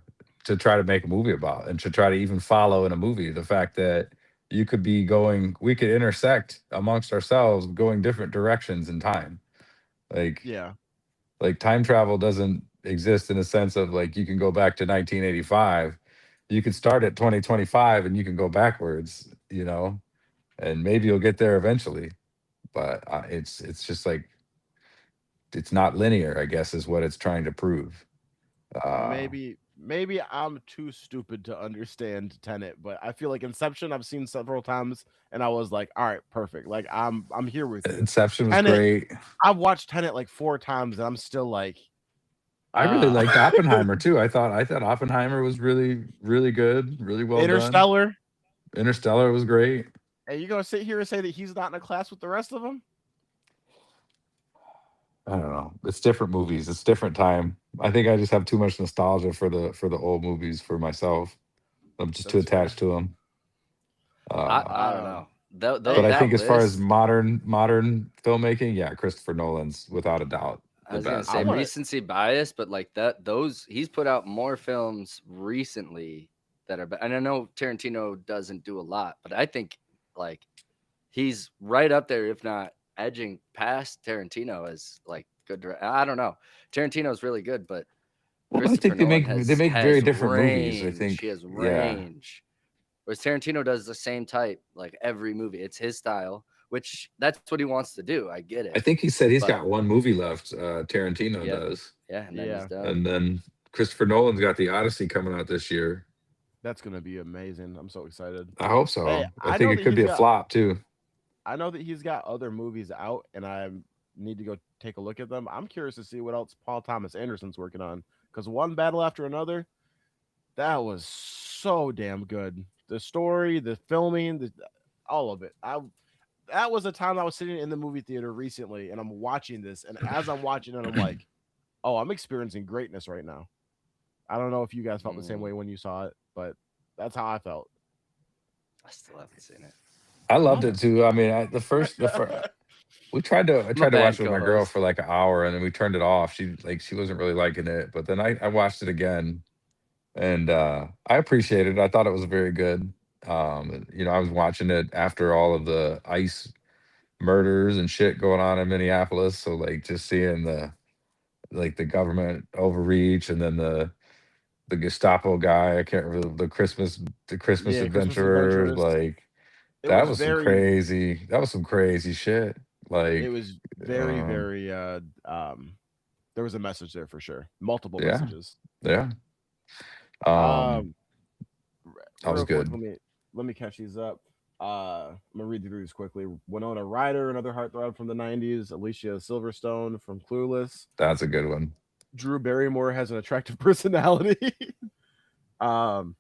try to make a movie about and to try to even follow in a movie. The fact that we could intersect amongst ourselves, going different directions in time. Like yeah, time travel doesn't exist in a sense of like you can go back to 1985. You could start at 2025 and you can go backwards, and maybe you'll get there eventually. But it's just like it's not linear, I guess, is what it's trying to prove. Uh, maybe I'm too stupid to understand Tenet, but I feel like Inception I've seen several times, and I was like, all right, perfect. Like I'm here with you. Inception was Tenet, great. I've watched Tenet like 4 times, and I'm still like, I really uh liked Oppenheimer too. I thought Oppenheimer was really, really good, really well done. Interstellar. Interstellar was great. And you gonna sit here and say that he's not in a class with the rest of them? I don't know. It's different movies. It's different time. I think I just have too much nostalgia for the old movies for myself. I'm just too That's fair. attached to them. I don't know. Um, But hey, I That think as far as list, modern filmmaking, yeah, Christopher Nolan's without a doubt I the was gonna I say best. want to. recency bias, but like he's put out more films recently that are. And I know Tarantino doesn't do a lot, but I think like he's right up there, if not edging past Tarantino as like good. I don't know. Tarantino's really good, but Well, I Christopher think they Nolan make they has make very has different movies. I range. think, He has yeah. range. Whereas Tarantino does the same type, like every movie. It's his style, which that's what he wants to do. I get I it. think he said he's But got one movie left. Tarantino yep. does, Yeah, and then he's Yeah, done. and then Christopher Nolan's got the Odyssey coming out this year. that's gonna be amazing. I'm so excited. I hope Hey, so. I think it could be a flop too. I know that he's got other movies out, and I need to go take a look at them. I'm curious to see what else Paul Thomas Anderson's working on because one battle after another, that was so damn good. The story, the filming, all of it. That was a time I was sitting in the movie theater recently, and I'm watching this, and as I'm watching it, I'm like, oh, I'm experiencing greatness right now. I don't know if you guys felt the same way Mm, when you saw it, but that's how I felt. I still haven't seen it. I loved Mother. it too. I mean, the first I I'm a tried to watch bad it with my girl for co-host. like an hour, and then we turned it off. She wasn't really liking it, but then I watched it again, and I appreciated it. I thought it was very good. I was watching it after all of the ICE murders and shit going on in Minneapolis, so like just seeing the government overreach, and then the Gestapo guy, I can't remember the Christmas Yeah, Christmas adventurers, Adventurous. like It was very that was some crazy shit. it Like, was very, um, very there was a message there for sure. Multiple yeah, messages. yeah. Um, Um that was real quick, good. let me catch these up. I'm gonna read through these quickly. Winona Ryder, another heartthrob from the '90s. Alicia Silverstone from Clueless. That's a good one. Drew Barrymore has an attractive personality. um,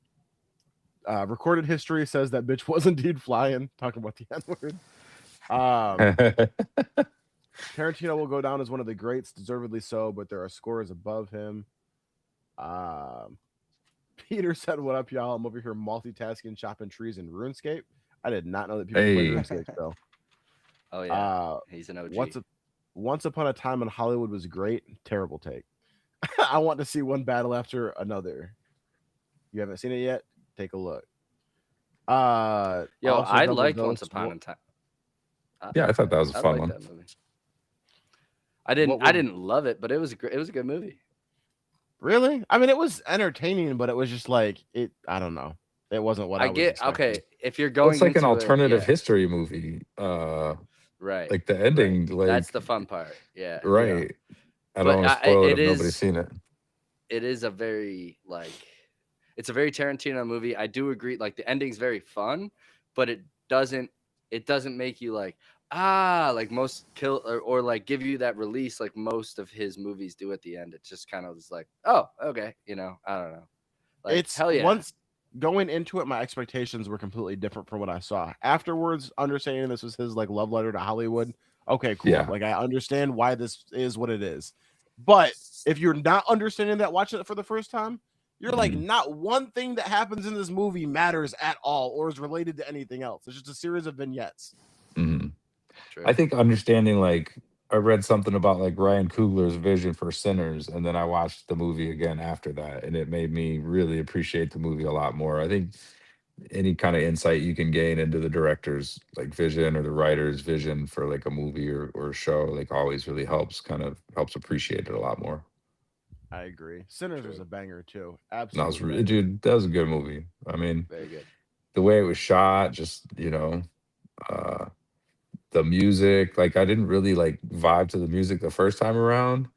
recorded history says that bitch was indeed flying. Talking about the N word. Um, Tarantino will go down as one of the greats, deservedly so, but there are scores above him. Um, Peter said, "What up, y'all? I'm over here multitasking, chopping trees in RuneScape. I did not know that people played Hey, RuneScape, though. Oh yeah, Uh, he's an OG. Once a, Once Upon a Time in Hollywood was great. Terrible take. I want to see one battle after another. You haven't seen it yet? Take a look. Yo, Also I double liked dose. Once Upon a Time. I, Yeah, I thought that was a I fun like one. that movie. I What didn't. I would didn't love it, but it was it was a good movie. really? I mean, it was entertaining, but it was just like it. I don't know. It wasn't what I I was get expecting. okay if you're Well, it's going like an into it. alternative Yeah, history movie. right, Like the right. ending, That's like the fun part. Yeah, Yeah, right. I don't but want to spoil it it if nobody's is seen it. it is a very it's a very Tarantino movie. I do agree. Like the ending's very fun, but doesn't it doesn't make you like like most kill or like give you that release like most of his movies do at the end. It's just kind of just like oh okay, I don't know. Like it's hell yeah, once going into it, my expectations were completely different from what I saw. Afterwards, understanding this was his like love letter to Hollywood. Okay, cool. Yeah. Like I understand why this is what it is. But if you're not understanding that, watching it for the first time, you're like, Mhm. not one thing that happens in this movie matters at all or is related to anything else. It's just a series of vignettes. Mhm. I true. think understanding like I read something about like Ryan Coogler's vision for Sinners, and then I watched the movie again after that, and it made me really appreciate the movie a lot more. I think any kind of insight you can gain into the director's like vision or the writer's vision for like a movie or a show like always really helps appreciate it a lot more. I agree. Sinners was True. a banger too. And Absolute banger. dude, that was a good movie. I mean, Very good. the way it was shot, just uh, the music. Like I didn't really like vibe to the music the first time around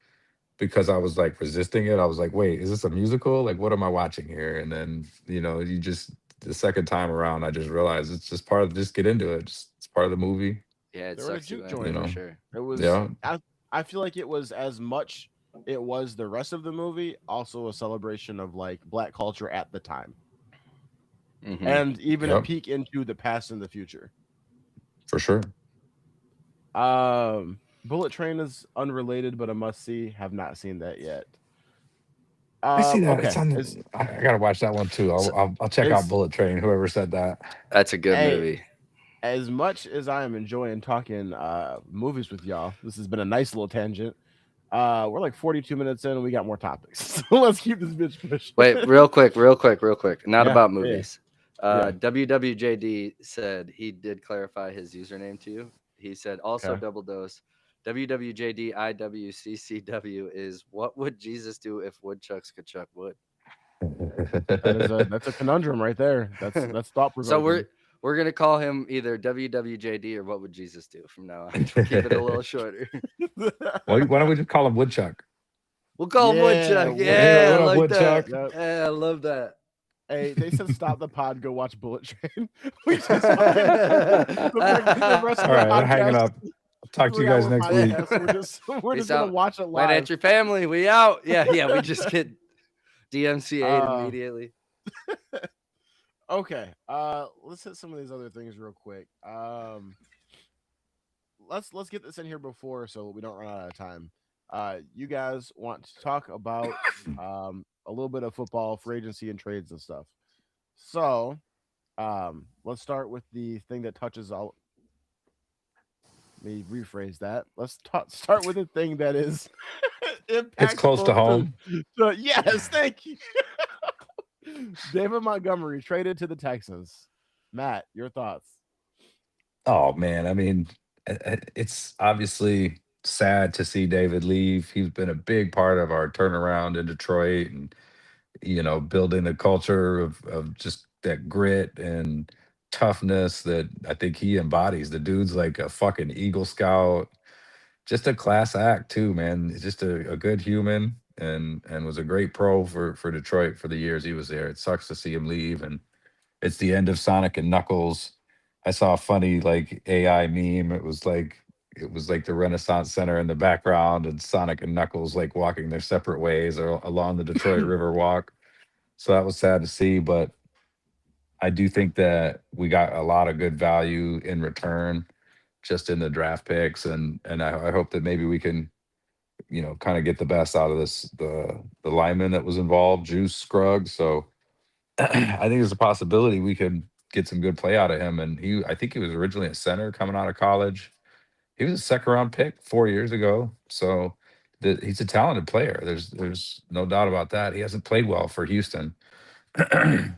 because I was like resisting it. I was like, wait, is this a musical? Like, what am I watching here? And then you just the second time around, I just realized it's just part of just get into it. It's part of the movie. Yeah, it There were the sucks you juke in You joint. for know, sure. It was yeah, I feel like it was as much it was the rest of the movie, also a celebration of like black culture at the time. Hmm. And even a yep, peek into the past and the future. for sure. Bullet Train is unrelated but a must see. Have not seen that yet. I see that. It's Okay. on. I gotta watch that one too. So I'll check out Is Bullet Train. Whoever said that. that's a good a movie. as much as I am enjoying talking movies with y'all, this has been a nice little tangent. We're like 42 minutes in and we got more topics. So let's keep this bitch Wait, pushing. real quick. Not Yeah, about yeah, movies. yeah. WWJD said he did clarify his username to you. He said also Okay. double dose. WWJDIWCCW is what would Jesus do if woodchucks could chuck wood? That's a conundrum right there. That's thought So provoking. we're gonna call him either WWJD or what would Jesus do from now on. We'll keep it a little shorter. Why don't we just call him Woodchuck? We'll call him Yeah, Woodchuck. Hey, Yeah, I what up, Woodchuck. like that. Woodchuck? Yep. Yeah, I love that. Hey, they said stop the pod, go watch Bullet Train. We just fucking the rest of All the right, I'm hanging podcast, up. I'll talk to you guys 3 hour next week. podcast. We're Peace just gonna out. watch it Land live. Entry family, we out. Yeah, we just get DMCA'd Uh, immediately. okay. Let's hit some of these other things real quick. Let's get this in here before so we don't run out of time. You guys want to talk about a little bit of football, free agency, and trades and stuff. So, let's start with the thing that touches all. Let me rephrase that. Start with the thing that is It's close to impactful home. yes, thank you. David Montgomery traded to the Texans. Matt, your thoughts? Oh man, I mean, it's obviously sad to see David leave. He's been a big part of our turnaround in Detroit, and building a culture of just that grit and toughness that I think he embodies. The dude's like a fucking Eagle Scout, just a class act too, man. He's just a good human and was a great pro for Detroit for the years he was there. It sucks to see him leave, and it's the end of Sonic and Knuckles. I saw a funny like AI meme. It was like the Renaissance Center in the background and Sonic and Knuckles like walking their separate ways or along the Detroit River Walk. So that was sad to see, but I do think that we got a lot of good value in return just in the draft picks, and I hope that maybe we can kind of get the best out of the lineman that was involved, Juice Scruggs. So I think there's a possibility we could get some good play out of him. And I think he was originally a center coming out of college. he was a second round pick 4 years ago. So he's a talented player. There's no doubt about that. He hasn't played well for Houston,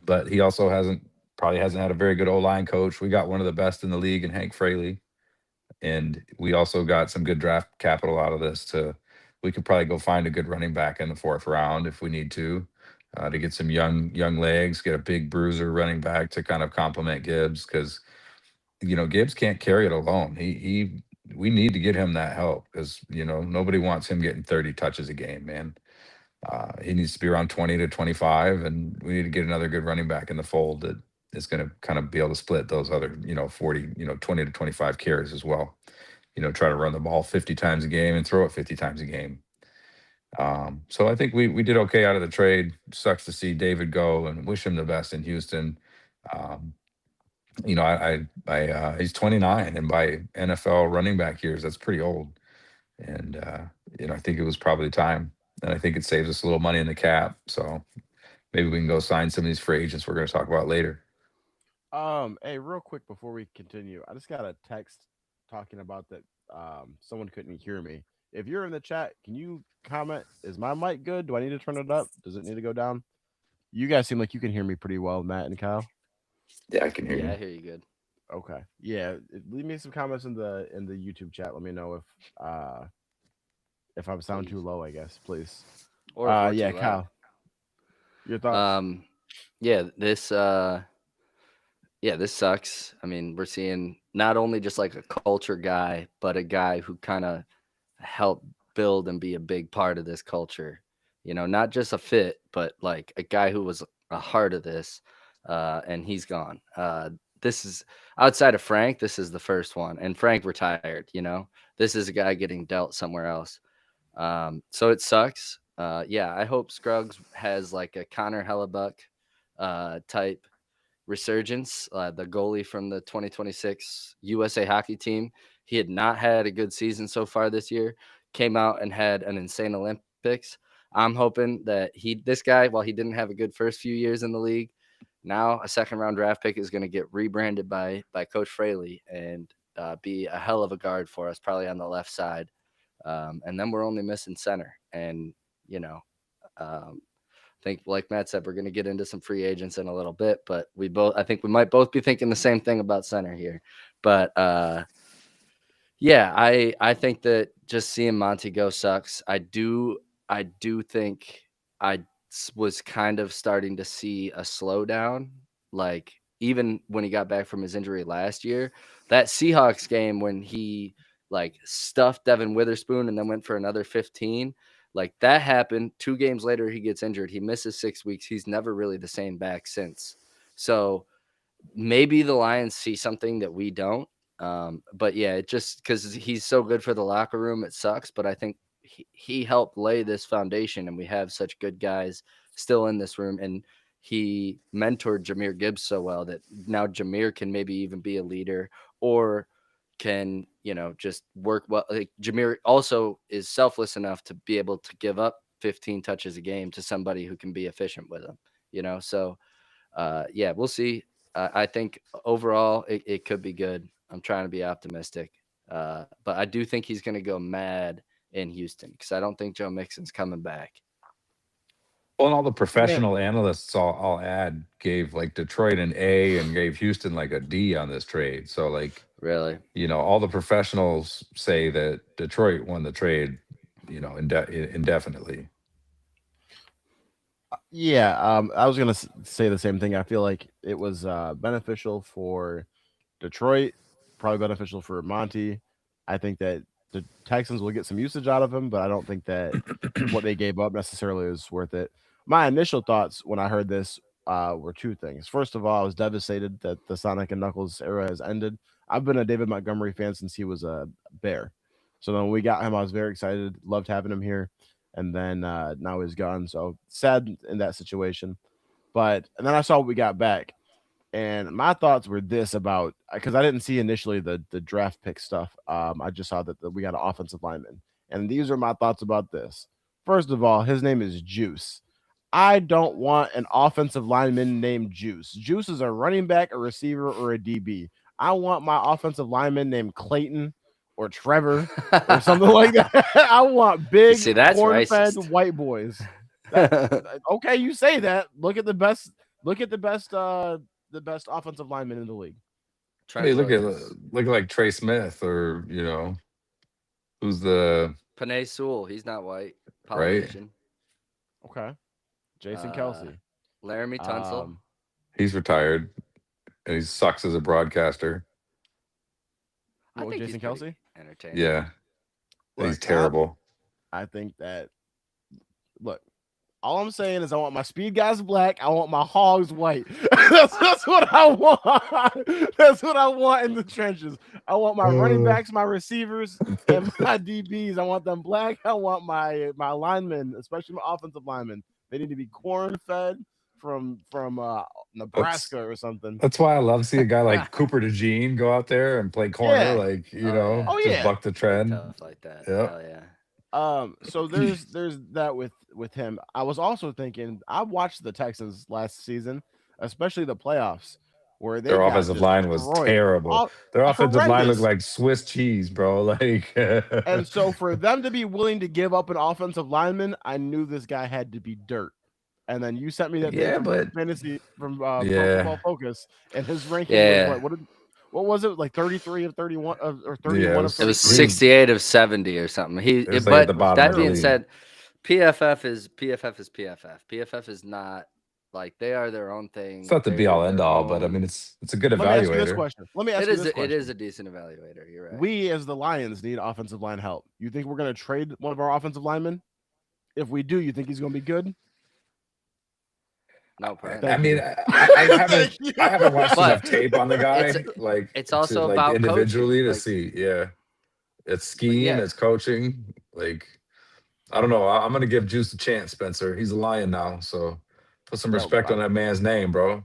but he also hasn't had a very good O line coach. We got one of the best in the league in Hank Fraley, and we also got some good draft capital out of this. We could probably go find a good running back in the fourth round if we need to get some young legs, get a big bruiser running back to kind of complement Gibbs because Gibbs can't carry it alone. He we need to get him that help because nobody wants him getting 30 touches a game, man. He needs to be around 20 to 25, and we need to get another good running back in the fold that is going to kind of be able to split those other 40 20 to 25 carries as well. Try to run the ball 50 times a game and throw it 50 times a game. So I think we did okay out of the trade. Sucks to see David go, and wish him the best in Houston. Um, he's 29, and by NFL running back years, that's pretty old. And I think it was probably time, and I think it saves us a little money in the cap. So maybe we can go sign some of these free agents we're going to talk about later. Hey, real quick before we continue, I just got a text talking about that. Someone couldn't hear me. If you're in the chat, can you comment? Is my mic good? Do I need to turn it up? Does it need to go down? You guys seem like you can hear me pretty well, Matt and Kyle. Yeah, I can hear Yeah, I you. hear you good. Okay. Yeah. Leave me some comments in the YouTube chat. Let me know if I'm sound too Please. low, I guess, please. Or if we're Yeah, too loud. Kyle, your thoughts? Yeah, this sucks. I mean, we're seeing not only just like a culture guy, but a guy who kind of helped build and be a big part of this culture. Not just a fit, but like a guy who was a heart of this, and he's gone. This is outside of Frank. This is the first one, and Frank retired. This is a guy getting dealt somewhere else. So it sucks. Yeah, I hope Scruggs has like a Connor Hellebuck type resurgence. The goalie from the 2026 USA hockey team, he had not had a good season so far this year. Came out and had an insane Olympics. I'm hoping that this guy, while he didn't have a good first few years in the league, now a second round draft pick is going to get rebranded by Coach Fraley and be a hell of a guard for us, probably on the left side. And then we're only missing center. And, I think, like Matt said, we're going to get into some free agents in a little bit, but I think we might both be thinking the same thing about center here. But yeah, I think that just seeing Monty go sucks. I do think was kind of starting to see a slowdown, like even when he got back from his injury last year. That Seahawks game when he like stuffed Devin Witherspoon and then went for another 15, like that happened. 2 games later, he gets injured. He misses 6 weeks. He's never really the same back since. So maybe the Lions see something that we don't. But yeah, it just because he's so good for the locker room, it sucks. But I think he helped lay this foundation, and we have such good guys still in this room. And he mentored Jameer Gibbs so well that now Jameer can maybe even be a leader or can, just work well. Like Jameer also is selfless enough to be able to give up 15 touches a game to somebody who can be efficient with him. So yeah, we'll see. I think overall it could be good. I'm trying to be optimistic. But I do think he's going to go mad in Houston because I don't think Joe Mixon's coming back. Well, and all the Yeah. professional analysts, I'll add, gave like Detroit an A and gave Houston like a D on this trade. So like, Really? all the professionals say that Detroit won the trade, indefinitely. Yeah, I was gonna say the same thing. I feel like it was beneficial for Detroit, probably beneficial for Monty. I think that the Texans will get some usage out of him, but I don't think that what they gave up necessarily is worth it. My initial thoughts when I heard this were two things. First of all, I was devastated that the Sonic and Knuckles era has ended. I've been a David Montgomery fan since he was a Bear. So then when we got him, I was very excited, loved having him here. And then now he's gone. So sad in that situation. And then I saw what we got back. And my thoughts were this about because I didn't see initially the draft pick stuff. I just saw that we got an offensive lineman, and these are my thoughts about this. First of all, his name is Juice. I don't want an offensive lineman named Juice. Juice is a running back, a receiver, or a DB. I want my offensive lineman named Clayton or Trevor or something like that. I want big See, that's corn-fed racist. white boys. Okay, you say that. Look at the best. Look at the best offensive lineman in the league. I Trent mean, Williams. look at like Trey Smith, or who's the Panay Sewell. He's not white. right? Polynesian. Okay, Jason Uh, Kelsey. Laramie Tunsil. Um, He's retired and he sucks as a broadcaster. I well, think he's Jason pretty Kelsey. entertaining. Yeah, he's Look, terrible. I think that. Look, all I'm saying is I want my speed guys black. I want my hogs white. That's what I want. That's what I want in the trenches. I want my running backs, my receivers, and my DBs. I want them black. I want my linemen, especially my offensive linemen. They need to be corn fed from That's Nebraska or something. that's why I love seeing a guy like Cooper DeJean go out there and play corner, Yeah. like Oh yeah. Oh just yeah. buck the Be trend. tough like that. Yep. Hell yeah. So there's that with him. I was also thinking I watched the Texans last season, especially the playoffs, where they Their got offensive line was destroyed. terrible. Their offensive line looked Horrendous. like Swiss cheese, bro. Like, And so for them to be willing to give up an offensive lineman, I knew this guy had to be dirt. And then you sent me that thing yeah, from but fantasy from Pro yeah, Football Focus, and his ranking was Yeah. what was it, like 33 of 31 or yeah, 31 of It was 33? 68 of 70 or something. it was like at the But bottom that of the being Terrible. league. said, PFF is PFF. PFF is not like they are their own It's thing. not the be They're all end their all, but I mean, own. it's a good Let me ask you this evaluator. question. Let me ask It you is. this It question. is a decent evaluator. You're right. We as the Lions need offensive line help. You think we're going to trade one of our offensive linemen? If we do, you think he's going to be good? No pun. I Thank mean, you. I haven't Thank you. I haven't watched But enough tape on the it's guy, like it's to also like about coaching. individually to Like, see. Yeah, it's but scheme, yeah, it's coaching. Like, I don't know. I'm gonna give Juice a chance, Spencer. He's a Lion now, so put some Well, respect on that man's name, bro.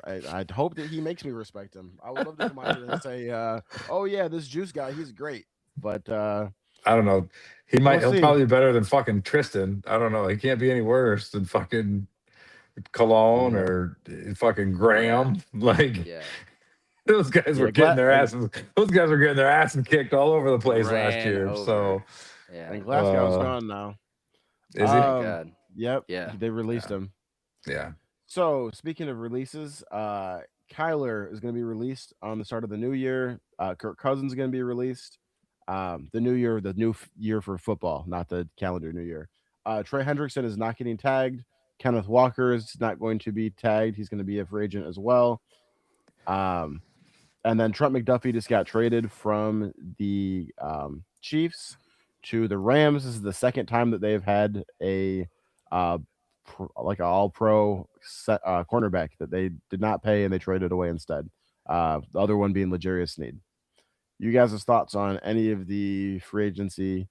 I'd hope that he makes me respect him. I would love to come out here and say, "Oh yeah, this Juice guy, he's great." But I don't know. we'll He'll see. probably be better than fucking Tristan. I don't know. He can't be any worse than fucking Cologne Yeah, or fucking yeah, Graham. Like, yeah. those guys were yeah. getting their asses. Those guys were getting their asses kicked all over the place last Ran year. over. So, Yeah. And Glasgow's uh, gone now. is he? Thank God. Yep, Yeah. they released Yeah. him. Yeah. So speaking of releases, Kyler is going to be released on the start of the new year. Kirk Cousins is going to be released. The new year, year for football, not the calendar new year. Trey Hendrickson is not getting tagged. Kenneth Walker is not going to be tagged. He's going to be a free agent as well. And then Trent McDuffie just got traded from the Chiefs to the Rams. This is the second time that they've had a like an all-pro cornerback that they did not pay and they traded away instead. The other one being L'Jarius Sneed. You guys' thoughts on any of the free agency,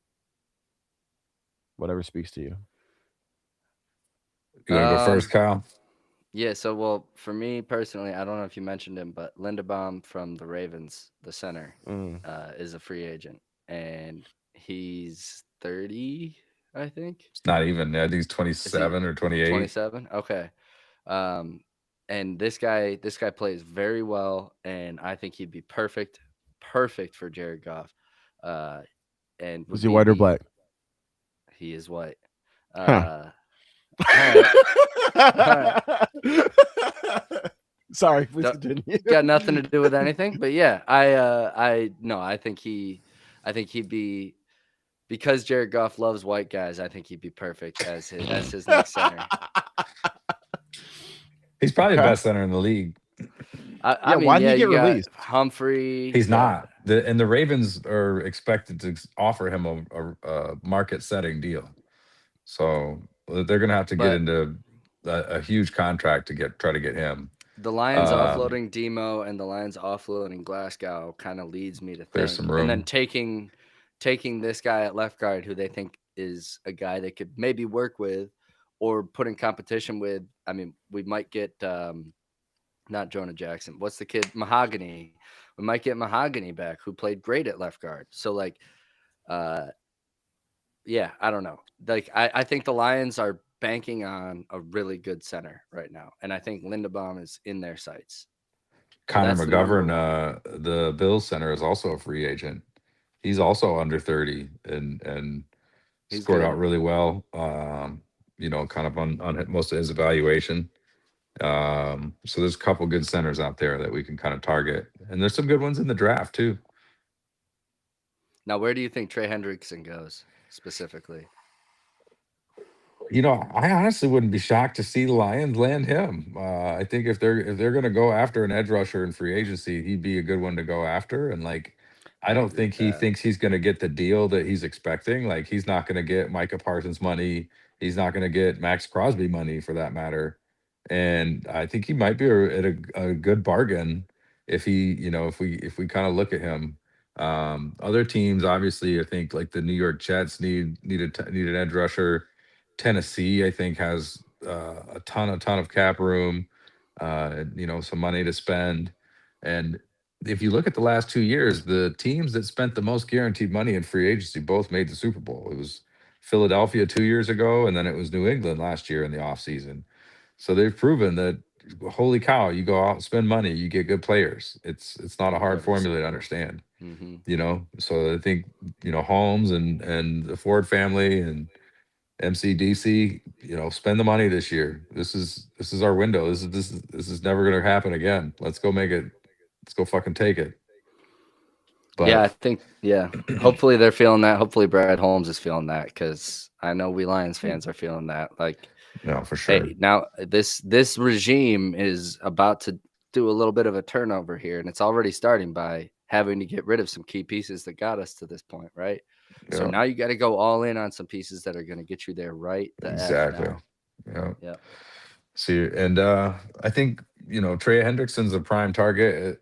whatever speaks to you? You want to go first, Kyle? Yeah. So, well, for me personally, I don't know if you mentioned him, but Linderbaum from the Ravens, the center, is a free agent, and he's 30, I think. It's not even. I think he's Is he 27 or 28. 27? Okay. And this guy plays very well, and I think he'd be perfect for Jared Goff. And Was would he be white or the black? he is white. Huh. All right. Sorry, please Don't- continue. Got nothing to do with anything, but yeah, I think he'd be, because Jared Goff loves white guys. I think he'd be perfect as his next center. He's probably the Okay. best center in the league. I mean, why'd he yeah, get you got released? Humphrey. He's you got- not. And the Ravens are expected to offer him a market setting deal. So they're going to have to get But into a huge contract to try to get him. the Lions Um, offloading Demo and the Lions offloading Glasgow kind of leads me to There's think, some and then room. taking this guy at left guard who they think is a guy they could maybe work with or put in competition with. I mean, we might get not Jonah Jackson. What's the kid? Mahogany. We might get Mahogany back, who played great at left guard. So like, yeah, I don't know. Like I think the Lions are banking on a really good center right now, and I think Linderbaum is in their sights. So Connor that's the number McGovern, one. the Bills center, is also a free agent. he's also under 30 and He's scored out good. really well. Kind of on most of his evaluation. So there's a couple good centers out there that we can kind of target, and there's some good ones in the draft too. Now, where do you think Trey Hendrickson goes specifically? I honestly wouldn't be shocked to see the Lions land him. I think if they're going to go after an edge rusher in free agency, he'd be a good one to go after. And like, I I don't agree think with he that. thinks he's going to get the deal that he's expecting. Like, he's not going to get Micah Parsons money. He's not going to get Max Crosby money for that matter. And I think he might be at a good bargain if if we kind of look at him. Other teams, obviously, I think like the New York Jets need an edge rusher. Tennessee, I think, has a ton of cap room, some money to spend. And if you look at the last 2 years, the teams that spent the most guaranteed money in free agency both made the Super Bowl. It was Philadelphia 2 years ago, and then it was New England last year in the offseason. So they've proven that, holy cow, you go out and spend money, you get good players. It's not a hard Every formula to single. understand. Hmm. So I think Holmes and the Ford family and MCDC, spend the money this year. This is our window. This is never going to happen again. Let's go make it. Let's go fucking take it. Yeah, But I think. Yeah, hopefully they're feeling that. Hopefully Brad Holmes is feeling that because I know we Lions fans are feeling that. Like, no, for hey, sure. now this regime is about to do a little bit of a turnover here, and it's already starting by having to get rid of some key pieces that got us to this point, right? So Yeah, now you got to go all in on some pieces that are going to get you there right the f exactly. now. Yeah. Yeah. See, and I think Trey Hendrickson's a prime target.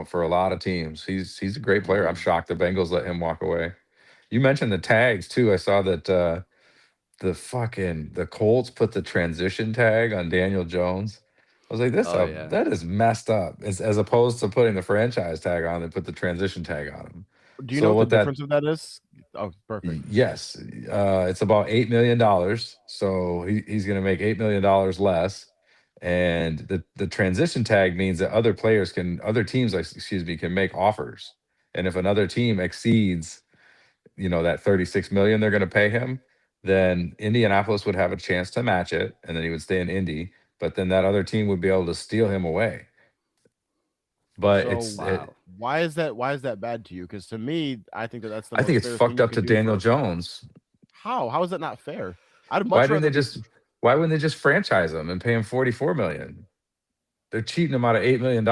For a lot of teams, he's a great player. I'm Hmm. shocked the Bengals let him walk away. You mentioned the tags too. I saw that the Colts put the transition tag on Daniel Jones. I was like, Oh yeah. that is messed up. As opposed to putting the franchise tag on, they put the transition tag on him. Do you know So what the what that difference of that is? Oh, perfect. yes, it's about $8 million. So he's going to make $8 million less. And the transition tag means that other teams, like, excuse me, can make offers. And if another team exceeds that 36 million they're going to pay him, then Indianapolis would have a chance to match it, and then he would stay in Indy. But then that other team would be able to steal him away. But So Wow. why is that bad to you? Because to me, I think that that's the I think most it's fair thing fucked you up can to do Daniel for Jones. how is that not fair? I'd Why much didn't rather they be. just why wouldn't they just franchise him and pay him 44 million? They're cheating him out of $8 million.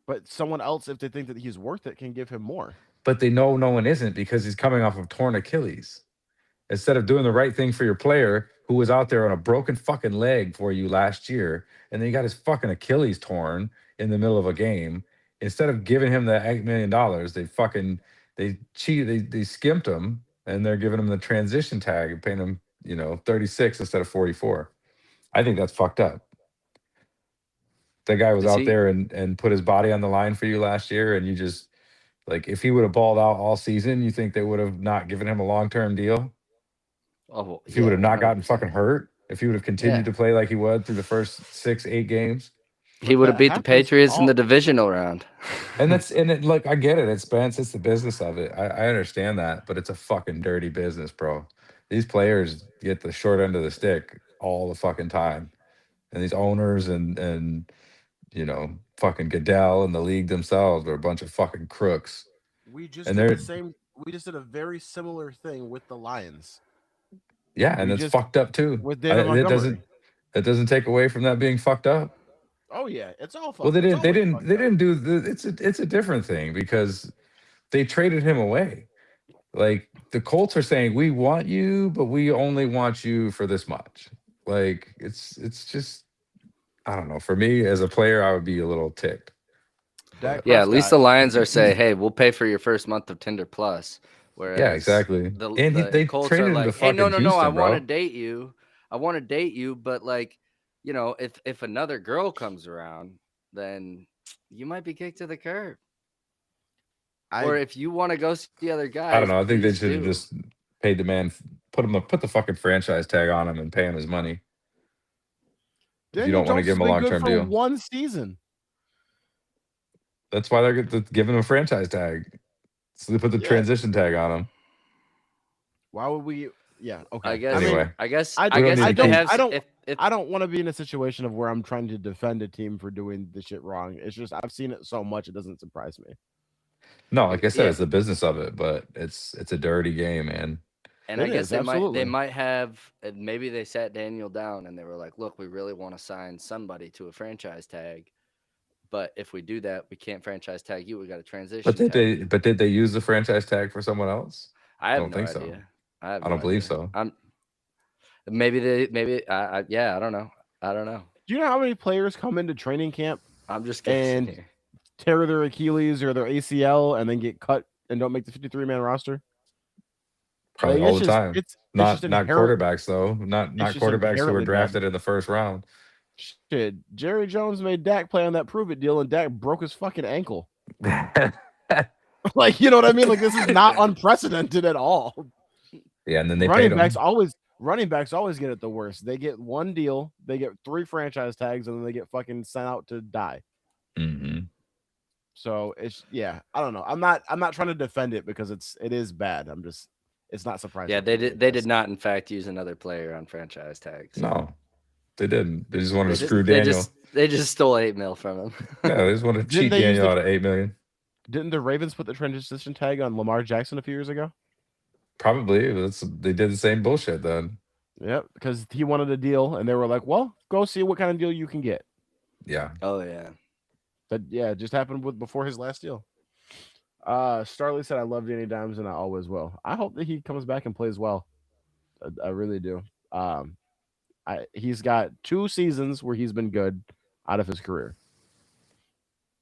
But someone else, if they think that he's worth it, can give him more. But they know no one isn't because he's coming off of torn Achilles. Instead of doing the right thing for your player who was out there on a broken fucking leg for you last year, and then he got his fucking Achilles torn in the middle of a game. Instead of giving him the $8 million, they cheated, they skimped him, and they're giving him the transition tag and paying him 36 instead of 44. I think that's fucked up. That guy was Is out he? there and put his body on the line for you last year, and you just, like, if he would have balled out all season, you think they would have not given him a long-term deal? Oh If he would yeah, have one not hundred gotten percent. fucking hurt, if he would have continued Yeah, to play like he was through the first 6, 8 games. he But would have that beat the happens Patriots in all. the divisional round. Look, I get it. It's Spence, it's the business of it. I understand that, but it's a fucking dirty business, bro. These players get the short end of the stick all the fucking time. And these owners fucking Goodell and the league themselves are a bunch of fucking crooks. We just And did the they're same. We just did a very similar thing with the Lions. yeah, and We that's just fucked up too. with I, David it doesn't Montgomery. it doesn't take away from that being fucked up. Oh yeah, it's all Well, fucked. It's always fucked they up. didn't do it's a different thing because they traded him away. Like, the Colts are saying, we want you, but we only want you for this much. Like, it's just, I don't know. For me as a player, I would be a little ticked. Dak But Yeah, at least the Prescott. Lions are say, "Hey, we'll pay for your first month of Tinder Plus," yeah, whereas exactly. the And the they Colts are traded him to like, "Hey, no, fucking no, no, I Houston, want to bro. date you. I want to date you, but like, if another girl comes around, then you might be kicked to the curb. I Or if you want to go see other I don't guys, know. I think they please should have do." just paid the man, put the fucking franchise tag on him and pay him his money if you Daniel don't want to Jones give has him a been long good term for deal. one season. That's why they're giving him a franchise tag. So they put the Yeah. transition tag on him. Why would we? Yeah. Okay. I guess. mean, Anyway, I guess. I I we don't guess need I to if they don't keep. have, I don't if I don't want to be in a situation of where I'm trying to defend a team for doing the shit wrong. It's just I've seen it so much it doesn't surprise me. No, like I said, yeah, it's the business of it, but it's a dirty game, man. and I It guess is they absolutely. might have maybe they sat Daniel down and they were like, look, we really want to sign somebody to a franchise tag, but if we do that, we can't franchise tag you. We got a But transition did tag they? you. But did they use the franchise tag for someone else? I I have don't no think so. idea. I have I no don't believe idea. so. I'm maybe yeah. I don't know. I don't know. Do you know how many players come into training camp I'm just guessing and here. tear their Achilles or their ACL and then get cut and don't make the 53-man roster? Probably Like all the time. it's just Not inherent. quarterbacks though. Not It's not just quarterbacks who were inherently bad. drafted in the first round. Shit, Jerry Jones made Dak play on that prove it deal, and Dak broke his fucking ankle. Yeah, Like, you know what I mean? Like, this is not unprecedented at all. and then they paid Running backs him. always running backs always get it the worst. They get one deal, they get 3 franchise tags, and then they get fucking sent out to die. Hmm. So I don't know. I'm not trying to defend it because it is bad. It's not Yeah, surprising to they me, I did. They guess. did not, in fact, use another player on franchise tags. No, they didn't. They just wanted to They screw just they Daniel. just they just stole 8 mil from him. Yeah, they just wanted to Didn't cheat they use Daniel the out of 8 million. didn't the Ravens put the transition tag on Lamar Jackson a few years ago? Probably. They did the same bullshit then. Yep, because he wanted a deal, and they were like, "Well, go see what kind of deal you can get." Yeah. Oh yeah. But yeah, it just happened with before his last deal. Starley said, "I love Danny Dimes, and I always will. I hope that he comes back and plays well. I really do. Um, he's got 2 seasons where he's been good out of his career,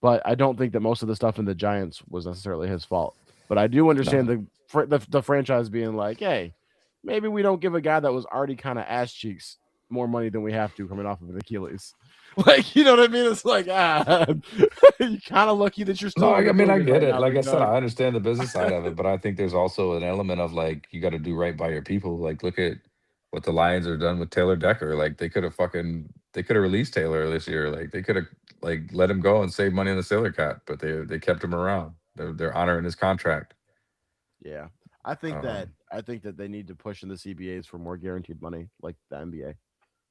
but I don't think that most of the stuff in the Giants was necessarily his fault. But I do understand No. the franchise being like, hey, maybe we don't give a guy that was already kind of ass cheeks more money than we have to coming off of an Achilles. Like, you know what I mean? It's like, you're kind of lucky that you're No, still in I the mean I building get right it. now, Like big I said, dog. I understand the business side of it, but I think there's also an element of like you got to do right by your people. Like look at what the Lions are done with Taylor Decker. Like they could have released Taylor this year. Like they could have like let him go and save money on the salary cap, but they kept him around. They're honoring his contract. Yeah. Um, I think that they need to push in the CBAs for more guaranteed money, like the NBA.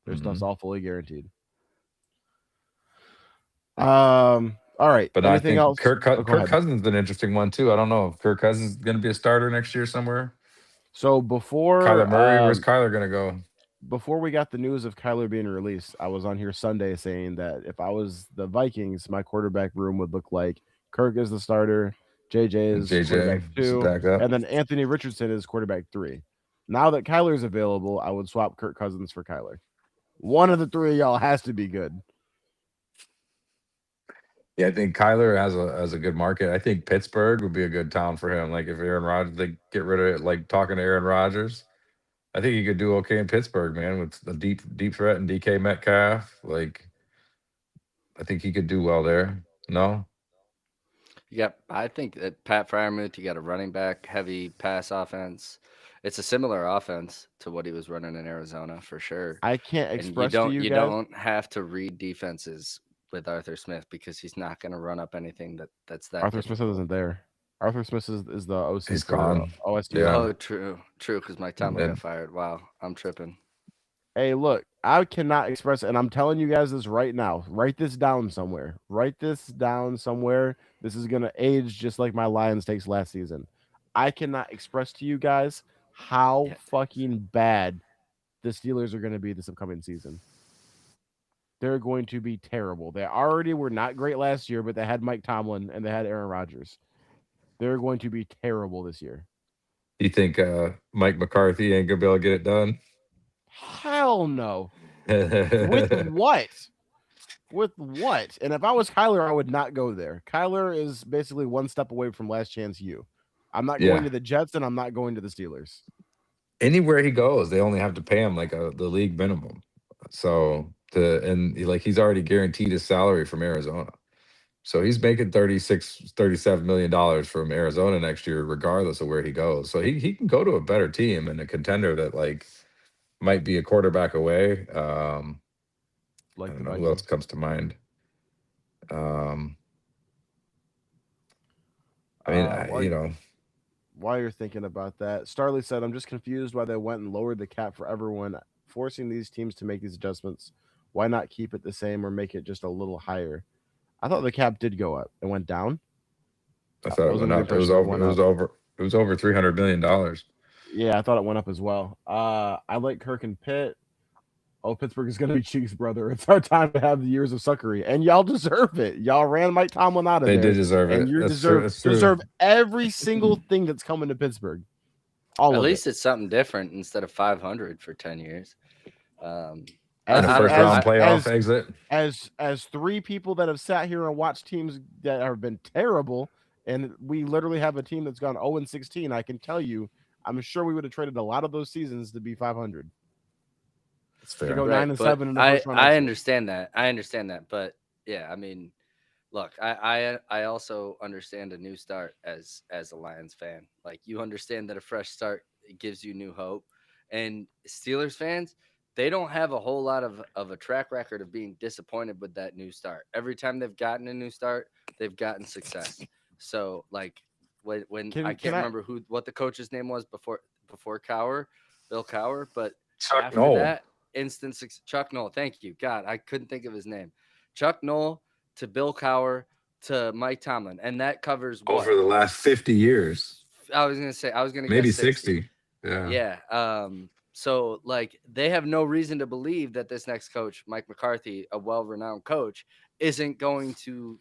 Their stuff's mhm. all fully guaranteed. All right. But I Anything think else? Oh, go Kirk ahead. Cousins is an interesting one too. I don't know if Kirk Cousins is going to be a starter next year somewhere. So Kyler Murray, where's Kyler going to go? before we got the news of Kyler being released, I was on here Sunday saying that if I was the Vikings, my quarterback room would look like Kirk is the starter, JJ is JJ quarterback is 2, back up. and then Anthony Richardson is quarterback 3. Now that Kyler's available, I would swap Kirk Cousins for Kyler. One of the 3 of y'all has to be good. Yeah, I think Kyler has a good market. I think Pittsburgh would be a good town for him. Like if Aaron Rodgers, they get rid of it, like talking to Aaron Rodgers. I think he could do okay in Pittsburgh, man, with the deep threat and DK Metcalf. Like I think he could do well there. No, I think that Pat Fryermuth, you got a running back, heavy pass offense. It's a similar offense to what he was running in Arizona for sure. I can't And you express to don't you you guys. don't have to read defenses with Arthur Smith because he's not going to run up anything that's that Arthur Smith difficult. isn't there. Arthur Smith is the OC he's for gone. OSU Yeah, now. Oh, true. Because Mike and Tomlin got then fired. Wow, I'm tripping. Hey, look, I cannot express, and I'm telling you guys this right now. Write this down somewhere. Write this down somewhere. This is gonna age just like my Lions takes last season. I cannot express to you guys how Yeah, fucking bad the Steelers are gonna be this upcoming season. They're going to be terrible. They already were not great last year, but they had Mike Tomlin and they had Aaron Rodgers. They're going to be terrible this year. you think Mike McCarthy ain't gonna be able to get it done? Hell no. With what? With what? And if I was Kyler, I would not go there. Kyler is basically one step away from last chance you. I'm not going Yeah, to the Jets and I'm not going to the Steelers. anywhere he goes, they only have to pay him like the league minimum. So like he's already guaranteed his salary from Arizona. So he's making 37 million dollars from Arizona next year, regardless of where he goes. So he can go to a better team and a contender that like might be a quarterback away. I Like don't the know who else Vikings. comes to mind. Um, I mean, Well, while you're thinking about that, Starley said, "I'm just confused why they went and lowered the cap for everyone, forcing these teams to make these adjustments. Why not keep it the same or make it just a little higher?" I thought the cap did go up. It went down. I I thought it was went under the up. It was impression it over. went It was up. over. It was over $300 million. Yeah, I thought it went up as well. I like Kirk and Pitt. Oh, Pittsburgh is going to be cheeks, brother. It's our time to have the years of suckery, and y'all deserve it. Y'all ran Mike Tomlin out of They there, did deserve and it. you That's true. That's true. deserve every single thing that's coming to Pittsburgh. All At of least it. it's something different instead of 500 for 10 years. Um, And As a I don't first know. round playoff exit. as three people that have sat here and watched teams that have been terrible, and we literally have a team that's gone 0-16. I can tell you, I'm sure we would have traded a lot of those seasons to be 500. That's To fair. go Right, 9-7 but in the first round I exit. understand that. I understand that, but yeah, I mean, look, I also understand a new start as a Lions fan. Like you understand that a fresh start gives you new hope, and Steelers fans, they don't have a whole lot of a track record of being disappointed with that new start. Every time they've gotten a new start, they've gotten success. So like when I Can can't I? remember what the coach's name was before Cower, Bill Cower, but Chuck after Noll. that Chuck Noll. Thank you. God, I couldn't think of his name. Chuck Noll to Bill Cower to Mike Tomlin, and that covers what? Over the last 50 years, I was gonna say. I was gonna maybe guess 60. 60. Yeah. Yeah. So like they have no reason to believe that this next coach, Mike McCarthy, a well-renowned coach, isn't going to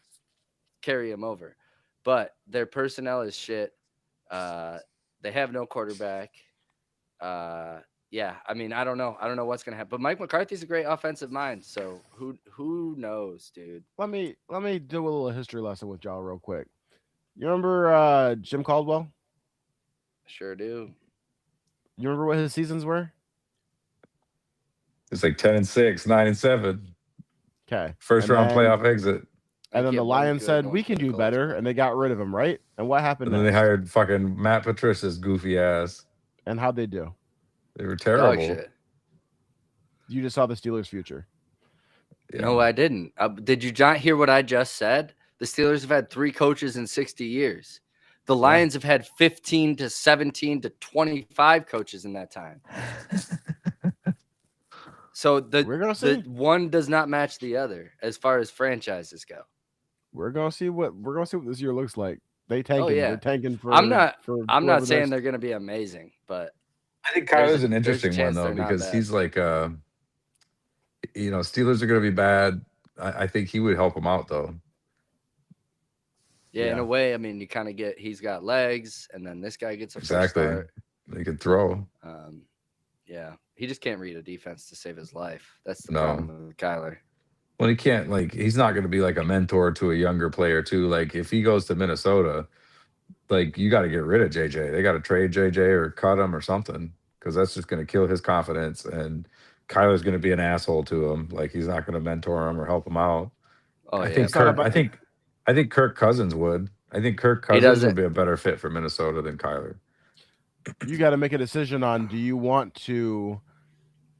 carry him over. But their personnel is shit. Uh, they have no quarterback. Uh, yeah, I mean, I don't know. I don't know what's gonna happen. But Mike McCarthy's a great offensive mind. So who knows, dude? Let me do a little history lesson with y'all real quick. You remember Jim Caldwell? Sure do. You remember what his seasons were? It's like 10-6, 9-7. Okay. First round playoff exit. And then the Can't believe Lions you said, going we for can the do Colts, better. but And they got rid of him, right? And what happened And then they next? hired fucking Matt Patricia's goofy ass. And how'd they do? They were dog terrible. shit. You just saw the Steelers' future. Yeah. No, I didn't. Did you not hear what I just said? The Steelers have had 3 coaches in 60 years. The Lions have had 15 to 17 to 25 coaches in that time. So We're gonna the see. one does not match the other as far as franchises go. We're gonna see what this year looks like. They tanking. Oh yeah, They're tanking for. I'm not whoever saying next- they're going to be amazing, but I think there's Kyler's an there's a interesting one chance though they're not because bad. he's like Steelers are going to be bad. I think he would help them out though. Yeah, in Yeah. a way, I mean, you kind of get he's got legs, and then this guy gets a fresh Exactly. start. They could throw. Yeah, he just can't read a defense to save his life. That's the No. problem with Kyler. Well, he can't he's not going to be like a mentor to a younger player too. Like if he goes to Minnesota, like you got to get rid of JJ. They got to trade JJ or cut him or something because that's just going to kill his confidence. And Kyler's going to be an asshole to him. Like he's not going to mentor him or help him out. Oh I yeah, think It's not Kirk. about- I think Kirk Cousins would. I think Kirk He Cousins doesn't- would be a better fit for Minnesota than Kyler. you got to make a decision on: do you want to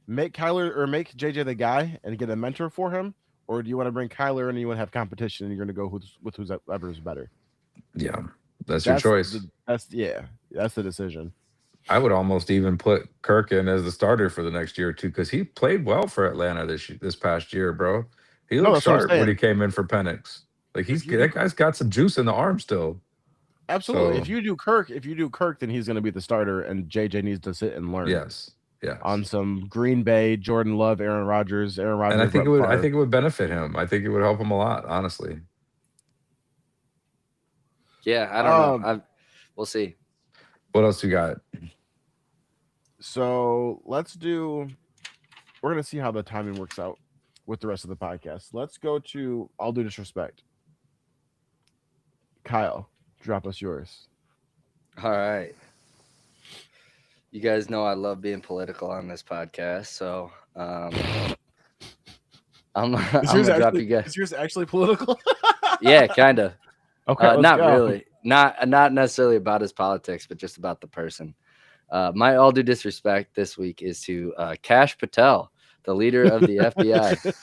make Kyler or make JJ the guy and get a mentor for him, or do you want to bring Kyler and you want to have competition and you're going to go with whoever is better? Yeah, that's your choice. That's the decision. I would almost even put Kirk in as the starter for the next year or two because he played well for Atlanta this past year, bro. He looked that's what I'm sharp when saying. he came in for Penix. Like that guy's got some juice in the arm still. Absolutely. So- If you do Kirk, then he's going to be the starter, and JJ needs to sit and learn. Yes. On some Green Bay, Jordan Love, Aaron Rodgers, And I think it would benefit him. I think it would help him a lot, honestly. yeah. I don't know. We'll see. What else you got? So we're going to see how the timing works out with the rest of the podcast. Let's go to All Due Disrespect. Kyle, drop us yours. All right. You guys know I love being political on this podcast, so I'm gonna drop you guys. Is yours actually political? Yeah, kind of. Okay, not go. really. Not necessarily about his politics, but just about the person. My all due disrespect this week is to Kash Patel, the leader of the FBI.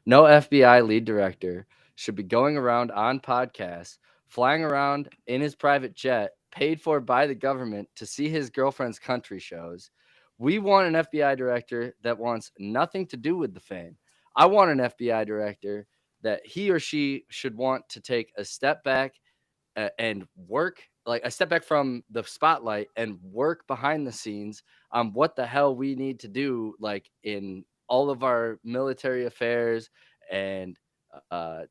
No FBI lead director should be going around on podcasts, flying around in his private jet, paid for by the government to see his girlfriend's country shows. We want an FBI director that wants nothing to do with the fame. I want an FBI director that he or she should want to take a step back and work, like a step back from the spotlight and work behind the scenes on what the hell we need to do, like in all of our military affairs and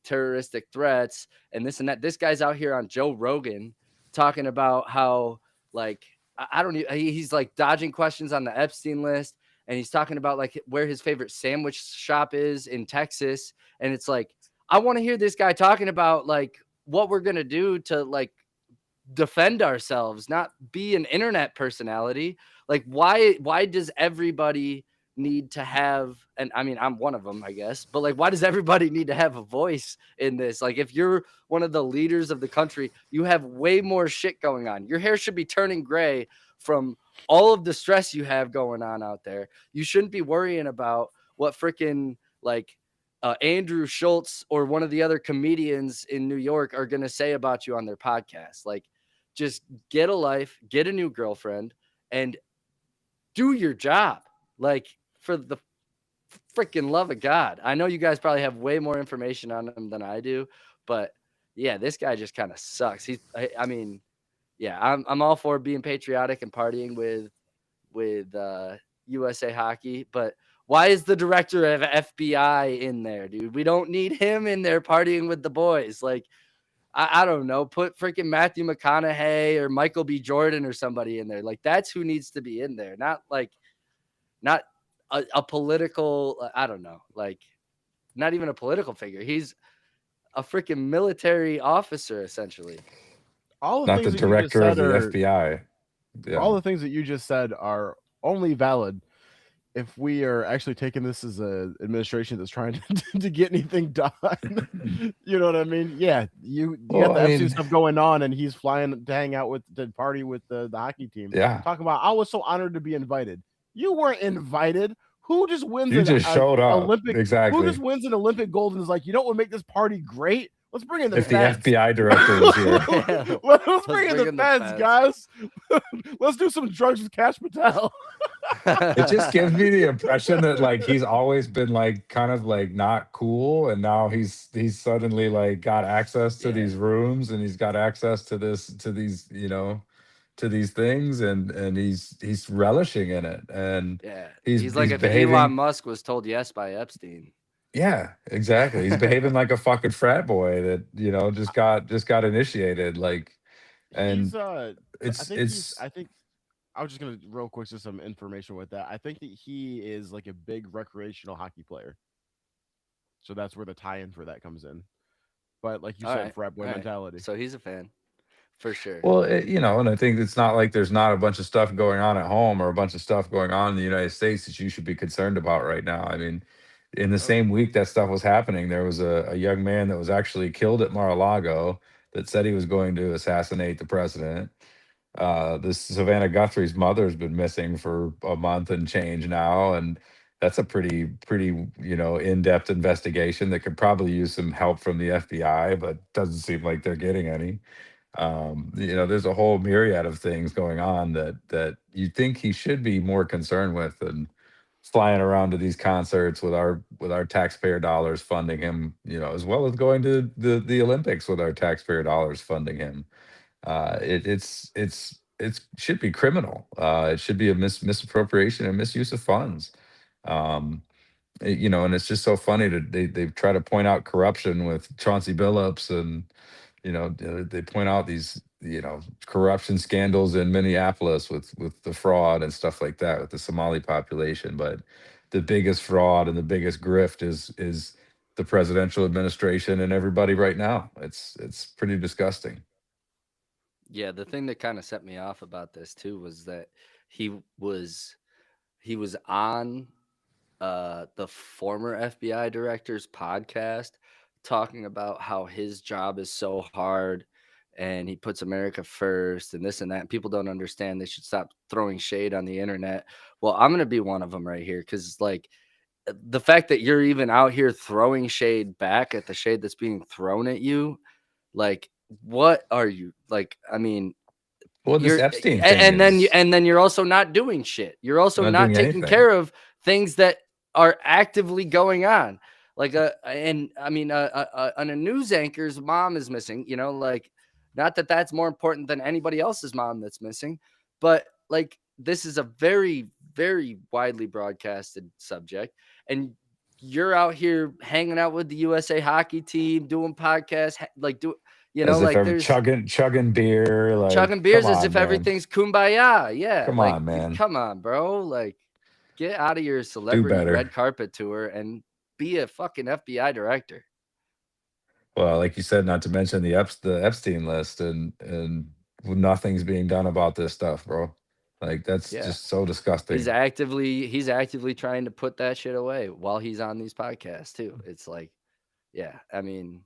terroristic threats and this and that. This guy's out here on Joe Rogan talking about how, like, I don't even, he's like dodging questions on the Epstein list, and he's talking about like where his favorite sandwich shop is in Texas. And it's like, I want to hear this guy talking about like what we're going to do to like defend ourselves, not be an internet personality. Like why does everybody need to have, and I mean I'm one of them, I guess, but like why does everybody need to have a voice in this? Like if you're one of the leaders of the country, you have way more shit going on. Your hair should be turning gray from all of the stress you have going on out there. You shouldn't be worrying about what freaking like Andrew Schultz or one of the other comedians in New York are going to say about you on their podcast. Like, just get a life, get a new girlfriend, and do your job. Like, for the freaking love of God. I know you guys probably have way more information on him than I do, but yeah, this guy just kind of sucks. I mean, yeah, I'm all for being patriotic and partying with USA Hockey, but why is the director of FBI in there, dude? We don't need him in there partying with the boys. Like, I don't know, put freaking Matthew McConaughey or Michael B. Jordan or somebody in there. Like, that's who needs to be in there, not not a political, I don't know, like not even a political figure. He's a freaking military officer, essentially. All the Not the things that you just director of said the are FBI. Yeah. all the things that you just said are only valid if we are actually taking this as a administration that's trying to get anything done. You know what I mean? Yeah, you Well, got the I Epstein mean, stuff going on, and he's flying to hang out with the party with the hockey team. yeah. Talking about, I was so honored to be invited. You weren't invited. Who just wins You an just showed up. Olympic? Who Exactly. just wins an Olympic gold and is like, you know what would make this party great? Let's bring in the If the feds. FBI director was here. Let's bring in the feds, guys. Let's do some drugs with Kash Patel. It just gives me the impression that like he's always been like kind of like not cool, and now he's suddenly like got access to these rooms, and he's got access to these to these things, and he's relishing in it, and Yeah, he's like if behaving. Elon Musk was told yes by Epstein. Yeah, exactly. He's behaving like a fucking frat boy that just got initiated. Like, and He's I think it's I think I was just gonna real quick just some information with that. I think that he is like a big recreational hockey player. So that's where the tie-in for that comes in. But like you All said, right, frat boy all right. mentality. So he's a fan for sure. well, and I think it's not like there's not a bunch of stuff going on at home or a bunch of stuff going on in the United States that you should be concerned about right now. I mean, in the same week that stuff was happening, there was a young man that was actually killed at Mar-a-Lago that said he was going to assassinate the president. This Savannah Guthrie's mother has been missing for a month and change now, and that's a pretty in-depth investigation that could probably use some help from the FBI, but doesn't seem like they're getting any. There's a whole myriad of things going on that you think he should be more concerned with than flying around to these concerts with our taxpayer dollars funding him, as well as going to the Olympics with our taxpayer dollars funding him. It should be criminal. It should be a misappropriation and misuse of funds. Um, and it's just so funny that they try to point out corruption with Chauncey Billups, and they point out these corruption scandals in Minneapolis with the fraud and stuff like that with the Somali population. But the biggest fraud and the biggest grift is the presidential administration and everybody right now. It's pretty disgusting. Yeah, the thing that kind of set me off about this too was that he was on the former FBI director's podcast talking about how his job is so hard and he puts America first and this and that. And people don't understand they should stop throwing shade on the internet. Well, I'm going to be one of them right here because, like, the fact that you're even out here throwing shade back at the shade that's being thrown at you, like, what are you like? I mean, Well, this you're Epstein thing is and then you're also not doing shit. You're also not not doing taking anything. care of things that are actively going on. Like and I mean, a news anchor's mom is missing. You know, like, not that that's more important than anybody else's mom that's missing, but like, this is a very, very widely broadcasted subject, and you're out here hanging out with the USA hockey team, doing podcasts, like you know, As if like I'm there's chugging beer. Like, chugging come beers as on, if man. everything's kumbaya. Yeah, Come like, on, man. come on, bro. Like, get out of your Do celebrity better. red carpet tour and be a fucking FBI director. Well, like you said, not to mention the Epstein list, and nothing's being done about this stuff, bro. Like, that's Yeah. just so He's disgusting. actively trying to put that shit away while he's on these podcasts too. It's like, yeah, I mean,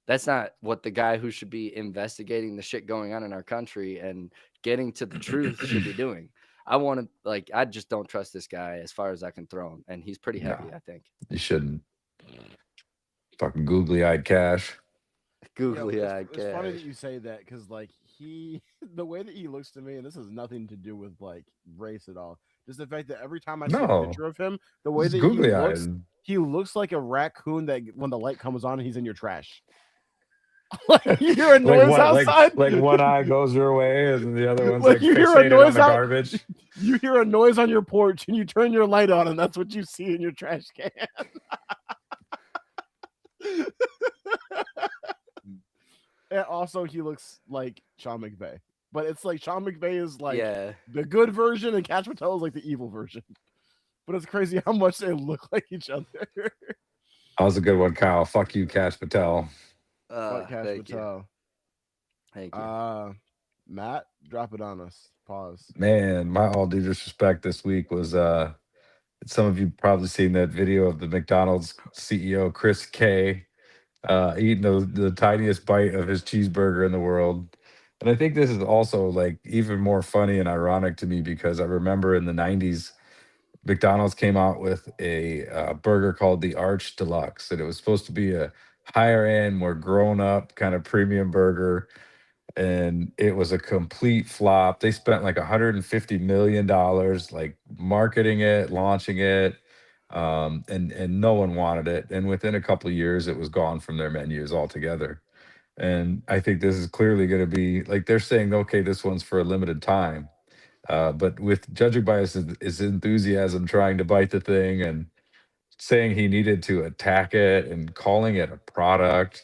that's not what the guy who should be investigating the shit going on in our country and getting to the truth should be doing. I just don't trust this guy as far as I can throw him. And he's pretty No, heavy, I think. you shouldn't. Fucking googly-eyed Cash. Googly It's, eyed it's funny that cash. you say that because like the way that he looks to me, and this has nothing to do with like race at all. Just the fact that every time I see a No, picture of him, the way he's that googly-eyed. he looks like a raccoon that when the light comes on, he's in your trash. Like you hear a Like noise what? outside, Like one eye goes your way, and the other one's like like you hear a fixated on noise the out, garbage. you hear a noise on your porch, and you turn your light on, and that's what you see in your trash can. And also, he looks like Sean McVay, but it's like Sean McVay is like Yeah. the good version, and Kash Patel is like the evil version. But it's crazy how much they look like each other. That was a good one, Kyle. Fuck you, Cash Patel. Fuck Kash Thank you. Patel. Thank you. Matt, drop it on us. Pause. Man, my all due disrespect this week was some of you probably seen that video of the McDonald's CEO Chris K eating the tiniest bite of his cheeseburger in the world. And I think this is also like even more funny and ironic to me because I remember in the 90s McDonald's came out with a burger called the Arch Deluxe, and it was supposed to be a higher end, more grown up kind of premium burger, and it was a complete flop. They spent like $150 million like marketing it, launching it, and no one wanted it. And within a couple of years, it was gone from their menus altogether. And I think this is clearly going to be like they're saying, okay, this one's for a limited time. But with judging by his enthusiasm trying to bite the thing and saying he needed to attack it and calling it a product,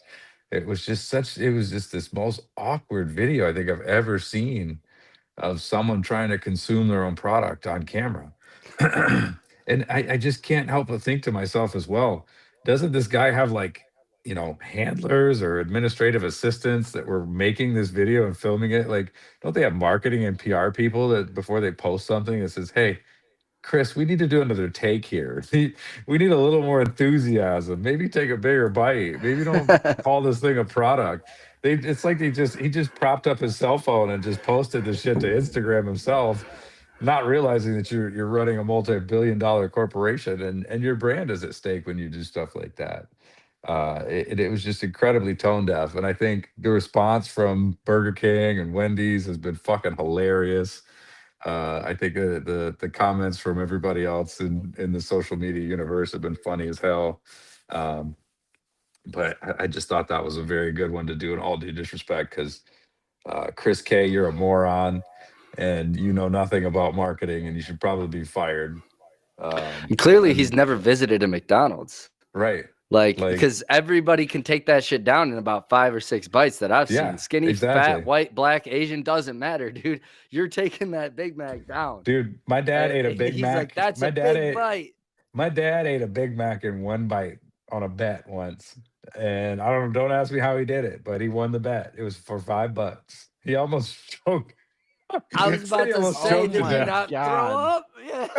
it was just this most awkward video I think I've ever seen of someone trying to consume their own product on camera. And I just can't help but think to myself as well, doesn't this guy have like, handlers or administrative assistants that were making this video and filming it? Like, don't they have marketing and PR people that before they post something that says, hey, Chris, we need to do another take here. We need a little more enthusiasm. Maybe take a bigger bite. Maybe don't call this thing a product. It's like he just propped up his cell phone and just posted the shit to Instagram himself, not realizing that you're running a multi-billion-dollar corporation and your brand is at stake when you do stuff like that. It was just incredibly tone deaf, and I think the response from Burger King and Wendy's has been fucking hilarious. I think the comments from everybody else in the social media universe have been funny as hell. Um, but I just thought that was a very good one to do in all due disrespect because Chris K, you're a moron and you know nothing about marketing and you should probably be fired. And clearly, he's And never visited a McDonald's. right, Like, like because everybody can take that shit down in about 5 or 6 bites that I've seen. yeah, Skinny, fat, exactly. white, black, Asian, doesn't matter, dude. You're taking that Big Mac down. Dude, my dad ate a Big He's like, Mac. that's a big bite. My dad ate a Big Mac in one bite on a bet once. And don't ask me how he did it, but he won the bet. It was for $5. He almost choked. I was Said about he to almost say, choked to did you my death. not throw God. up? Yeah.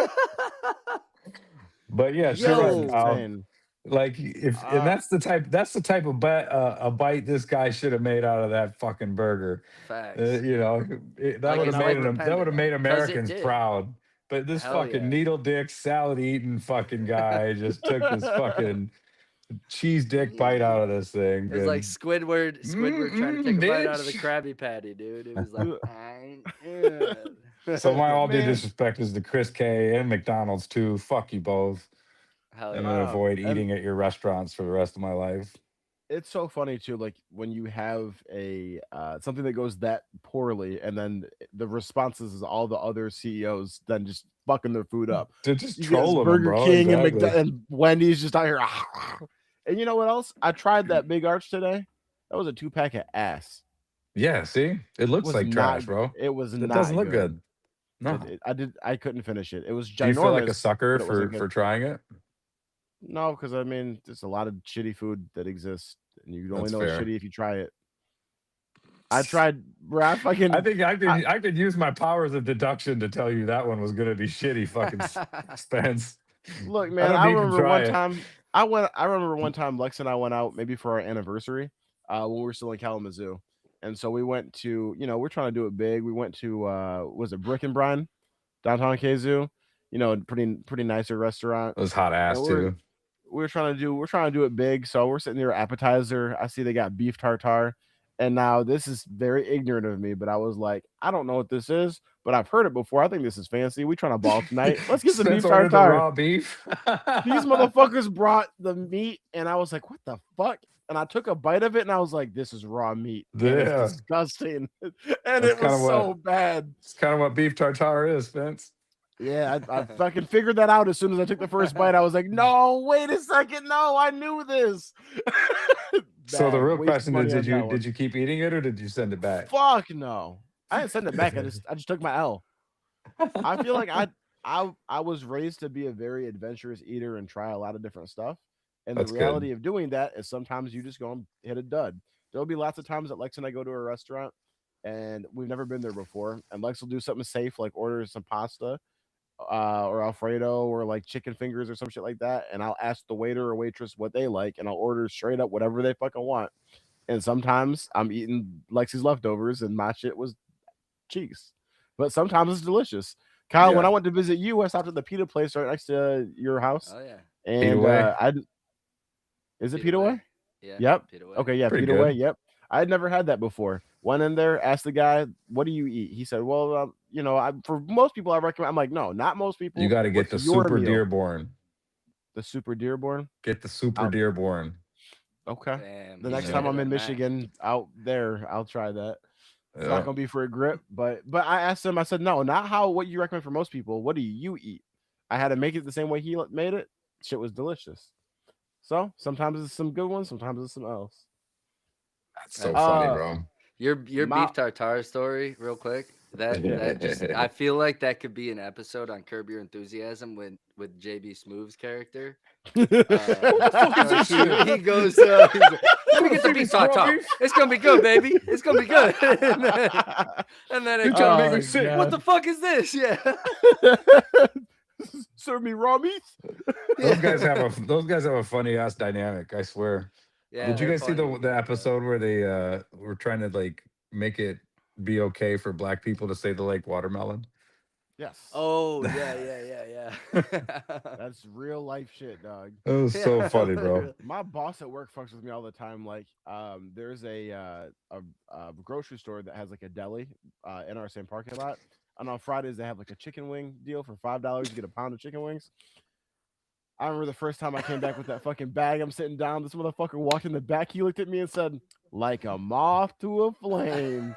But yeah, shit That's on Yo, insane. like if and Uh, that's the type of a bite this guy should have made out of that fucking burger. facts. That Like would his have life made another that would depended have on made it. Because it Americans did. proud. But this Hell fucking yeah. needle dick salad eating fucking guy just took this fucking cheese dick bite out of this thing. It was like And Squidward trying to take a bite out of the bitch. Krabby Patty, dude. It was like, So my all due Man. disrespect is to Chris K and McDonald's too. Fuck you both. hell I'm yeah. gonna avoid And eating at your restaurants for the rest of my life. it's so funny too, like when you have a something that goes that poorly, and then the responses is all the other CEOs then just fucking their food up. To just You get this trolling them, Burger bro. King and Exactly. and Wendy's just out here. And you know what else? I tried that Big Arch today. That was a 2-pack of ass. Yeah, see? It looks Was like not. trash, bro. It was It doesn't not look good. good. No. I couldn't finish it. It was Do you feel like a ginormous, sucker but it wasn't for good. trying it? No, because I mean, there's a lot of shitty food that exists, and you only That's know it's fair. shitty if you try it. I tried, bro. I fucking. I think I could use my powers of deduction to tell you that one was gonna be shitty, fucking Spence. Look, I man. don't I need to remember try one it. time. I remember one time Lex and I went out maybe for our anniversary, when we were still in Kalamazoo, and so we went to. We're trying to do it big. We went to was it Brick and Brine downtown KZoo? Pretty nicer restaurant, It was hot and ass too. we're trying to do it big. So we're sitting there appetizer. I see they got beef tartare. And now this is very ignorant of me, but I was like, I don't know what this is, but I've heard it before. I think this is fancy. We trying to ball tonight. Let's get some Spence beef ordered the tartare. raw beef. These motherfuckers brought the meat, and I was like, what the fuck? And I took a bite of it, and I was like, this is raw meat. And it's Yeah. disgusting. And That's it was kinda so what bad. it's kind of what beef tartare is, Spence. Yeah, I fucking figured that out as soon as I took the first bite. I was like, no, wait a second. No, I knew this. So the Bad. real Wasted question is, money on that one. did you keep eating it or did you send it back? Fuck no. I didn't send it back. I just took my L. I feel like I was raised to be a very adventurous eater and try a lot of different stuff. And the That's good. reality of doing that is sometimes you just go and hit a dud. There'll be lots of times that Lex and I go to a restaurant and we've never been there before. And Lex will do something safe, like order some pasta or Alfredo or like chicken fingers or some shit like that. And I'll ask the waiter or waitress what they like and I'll order straight up whatever they fucking want. And sometimes I'm eating Lexi's leftovers and my shit was cheese. But sometimes it's delicious. Kyle, when I Yeah. went to visit you, I stopped at the pita place right next to your house. Oh yeah. Pita And Way? is it Pita Pita Way. Way? Yeah. Yep. Pita Way. Okay, yeah, Pretty Pita Way. good. Yep. I had never had that before. Went in there, asked the guy, "What do you eat?" He said, "Well, for most people, I recommend." I'm like, "No, not most people. You got to get What's the your super meal?" Dearborn. The Super Dearborn. Get the super Out. Dearborn. Okay. Damn. The He next should Yeah. have time hit I'm up in Mac. Michigan, out there, I'll try that. It's not Yeah. gonna be for a grip, but I asked him. I said, "No, not what you recommend for most people. What do you eat?" I had to make it the same way he made it. Shit was delicious. So sometimes it's some good ones, sometimes it's some else. That's so That's funny, funny. Uh, bro. Your my beef tartare story, real quick. That just I feel like that could be an episode on Curb Your Enthusiasm with JB Smooth's character. What the fuck is this shit? He goes, he's like, let me get the beef tartare. It's gonna be good, baby. It's gonna be good. and then You're it trying to make Oh, me sick. what the fuck is this? Yeah. Serve me raw meat. Those guys have a funny ass dynamic, I swear. Yeah. Did you they're guys see funny the together. episode where they were trying to like make it be okay for black people to say the like watermelon? Yes. Oh yeah. That's real life shit, dog. It was so funny, bro. My boss at work fucks with me all the time. Like, there's a grocery store that has like a deli in our same parking lot, and on Fridays they have like a chicken wing deal for $5. You get a pound of chicken wings. I remember the first time I came back with that fucking bag. I'm sitting down. This motherfucker walked in the back. He looked at me and said, "Like a moth to a flame."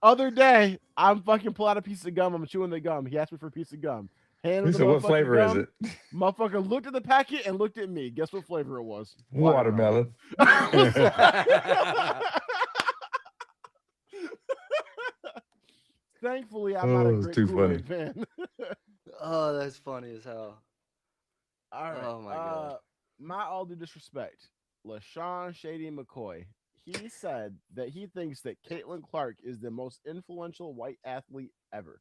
Other day, I'm fucking pull out a piece of gum. I'm chewing the gum. He asked me for a piece of gum. Hand him He the said, "What motherfucking flavor is gum. it?" Motherfucker looked at the packet and looked at me. Guess what flavor it was? Watermelon. I was like- Thankfully, I'm not a Oh, it's great too Kool-Aid fan. Oh, that's funny as hell. All right. Oh my God. My all due disrespect, Lesean Shady McCoy. He said that he thinks that Caitlin Clark is the most influential white athlete ever.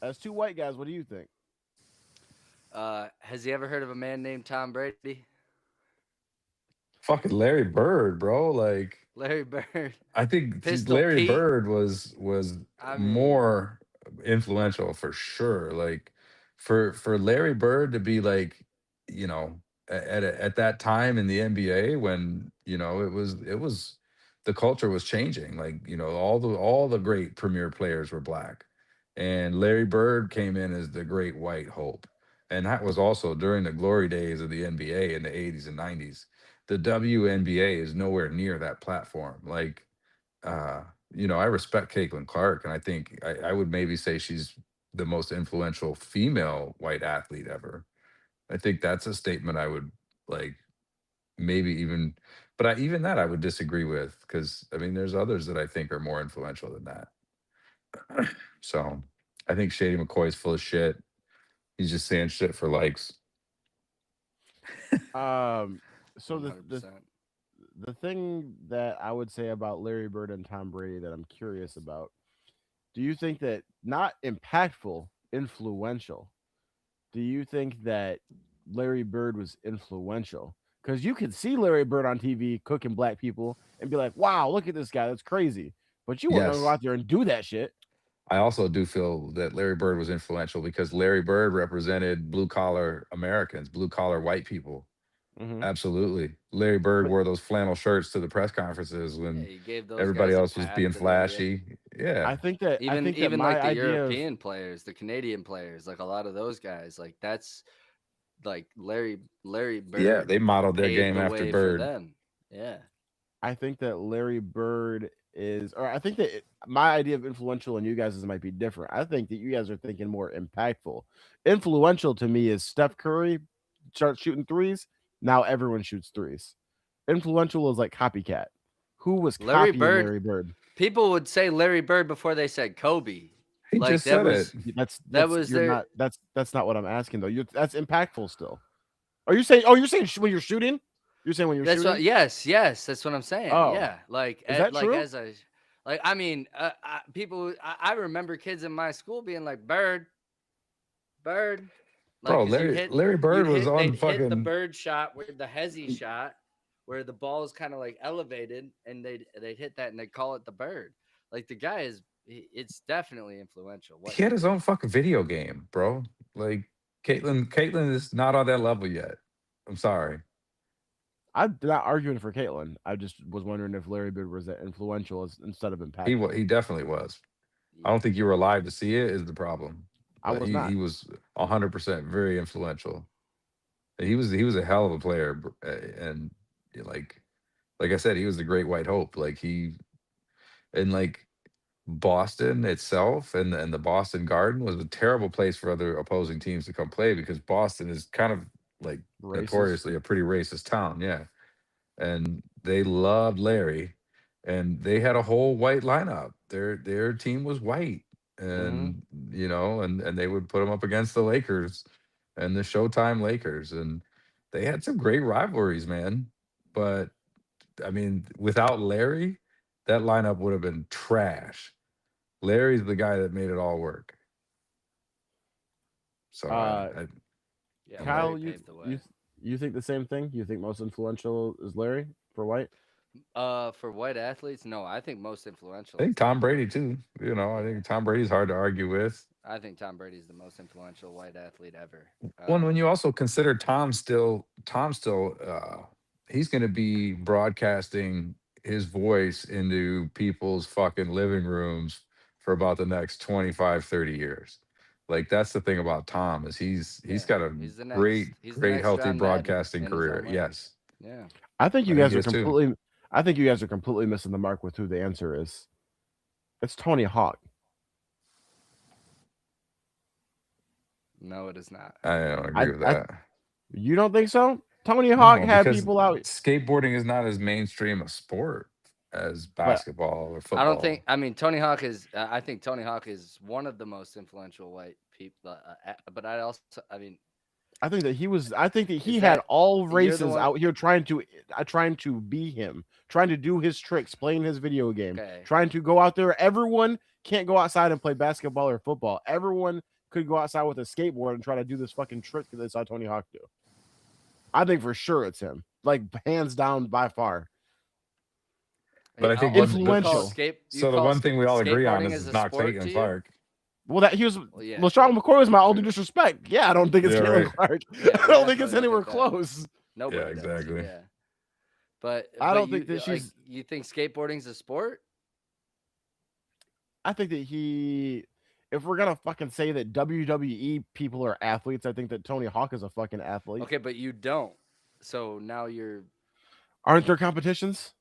As two white guys, what do you think? Has he ever heard of a man named Tom Brady? Fucking Larry Bird, bro. Like Larry Bird, I think Pistol Larry Pete. Bird was I mean, more influential for sure. Like for Larry Bird to be like, you know, at that time in the NBA when, you know, it was the culture was changing. Like, you know, all the great premier players were black. And Larry Bird came in as the great white hope. And that was also during the glory days of the NBA in the 80s and 90s. The WNBA is nowhere near that platform. Like uh, you know, I respect Caitlin Clark, and I think I would maybe say she's the most influential female white athlete ever. I think that's a statement I would like maybe even, but even that I would disagree with because I mean, there's others that I think are more influential than that. So I think Shady McCoy's full of shit. He's just saying shit for likes. Um, so one the hundred the percent. the thing that I would say about Larry Bird and Tom Brady that I'm curious about, do you think that not impactful, influential? Do you think that Larry Bird was influential? Because you could see Larry Bird on TV cooking black people and be like, wow, look at this guy. That's crazy. But you weren't going to go Yes. out there and do that shit. I also do feel that Larry Bird was influential because Larry Bird represented blue collar Americans, blue collar white people. Hmm. Absolutely. Larry Bird But wore those flannel shirts to the press conferences Yeah, when he gave those everybody guys a else was path being to the NBA. flashy. Yeah. I Even think that even my like the idea of European players, the Canadian players, like a lot of those guys, like that's like Larry Yeah. Bird They modeled their paved game the after way for Bird. them. Yeah. I think that Larry Bird is, or I think that my idea of influential and you guys' might be different. I think that you guys are thinking more impactful. Influential to me is Steph Curry starts shooting threes. Now everyone shoots threes. Influential is like copycat. Who was Larry copying Bird, Larry Bird? people would say Larry Bird before they said Kobe. He Like just said it. that That's was you're their not that's not what I'm asking though. You that's impactful still. Are you saying? Oh, you're saying when you're shooting? You're saying when you're that's what shooting? yes, that's what I'm saying. Oh, Yeah. Like is that like true? as I like I mean, I remember kids in my school being like Bird, Bird, like Bro, cuz Larry Bird was on they'd hit the fucking bird shot with the hezzy shot where the ball is kind of like elevated and they'd hit that and they call it the bird. Like the guy is it's definitely influential what he he had his did. own fucking video game, bro. Like Caitlyn is not on that level yet. I'm sorry. I'm not arguing for Caitlyn. I just was wondering if Larry Bird was that influential instead of impactful. He definitely was. I don't Yeah. think you were alive to see it is the problem. I But was he not. was 100% very influential. He was a hell of a player, and like I said, he was the great white hope. Like he and like Boston itself and the Boston Garden was a terrible place for other opposing teams to come play because Boston is kind of like Racist. notoriously a pretty racist town. Yeah, and they loved Larry, and they had a whole white lineup. Their team was white, Hmm. and you know, and they would put them up against the Lakers and the Showtime Lakers, and they had some great rivalries, man. But I mean, without Larry, that lineup would have been trash. Larry's the guy that made it all work. So Uh, Yeah, you know, Kyle, Larry paved the way. you think the same thing? You think most influential is Larry for white? For white athletes, no, I think most I influential think is Tom Tom Brady Brady. too. You know, I Yeah. think Tom Brady's hard to argue with. I think Tom Brady's the most influential white athlete ever. When you also consider Tom still he's going to be broadcasting his voice into people's fucking living rooms for about the next 25, 30 years. Like that's the thing about Tom is he's Yeah, got a he's the great next healthy John Madden broadcasting in his career. own way. Yes. Yeah. I think I you think guys he are is too. completely. I think you guys are completely missing the mark with who the answer is. It's Tony Hawk. No, it is not. I don't agree with I that. you don't think so? Tony Hawk No, had because people out, skateboarding is not as mainstream a sport as but basketball or I don't think. football. I mean, Tony Hawk is. I think Tony Hawk is one of the most influential white people. But I also. I mean, I think that he was. I think that is he had that all you're the races one? out here trying to be him, trying to do his tricks, playing his video game, Okay. trying to go out there. Everyone can't go outside and play basketball or football. Everyone could go outside with a skateboard and try to do this fucking trick that they saw Tony Hawk do. I think for sure it's him. Like hands down by far. But I think Influential. so the one thing we all agree on skateboarding is as it's a not sport Caitlin to you? Clark. Well, that he was Well, yeah, Lesean McCoy was my all due true. disrespect. Yeah, I don't think it's Yeah, Caitlin right. Clark. Yeah, I we don't think it's definitely don't anywhere think that. close. Nobody Yeah, does. exactly. Yeah. But I don't you think that she's. you think skateboarding's a sport? I think that he. If we're gonna fucking say that WWE people are athletes, I think that Tony Hawk is a fucking athlete. Okay, but you don't. So now you're Aren't there competitions?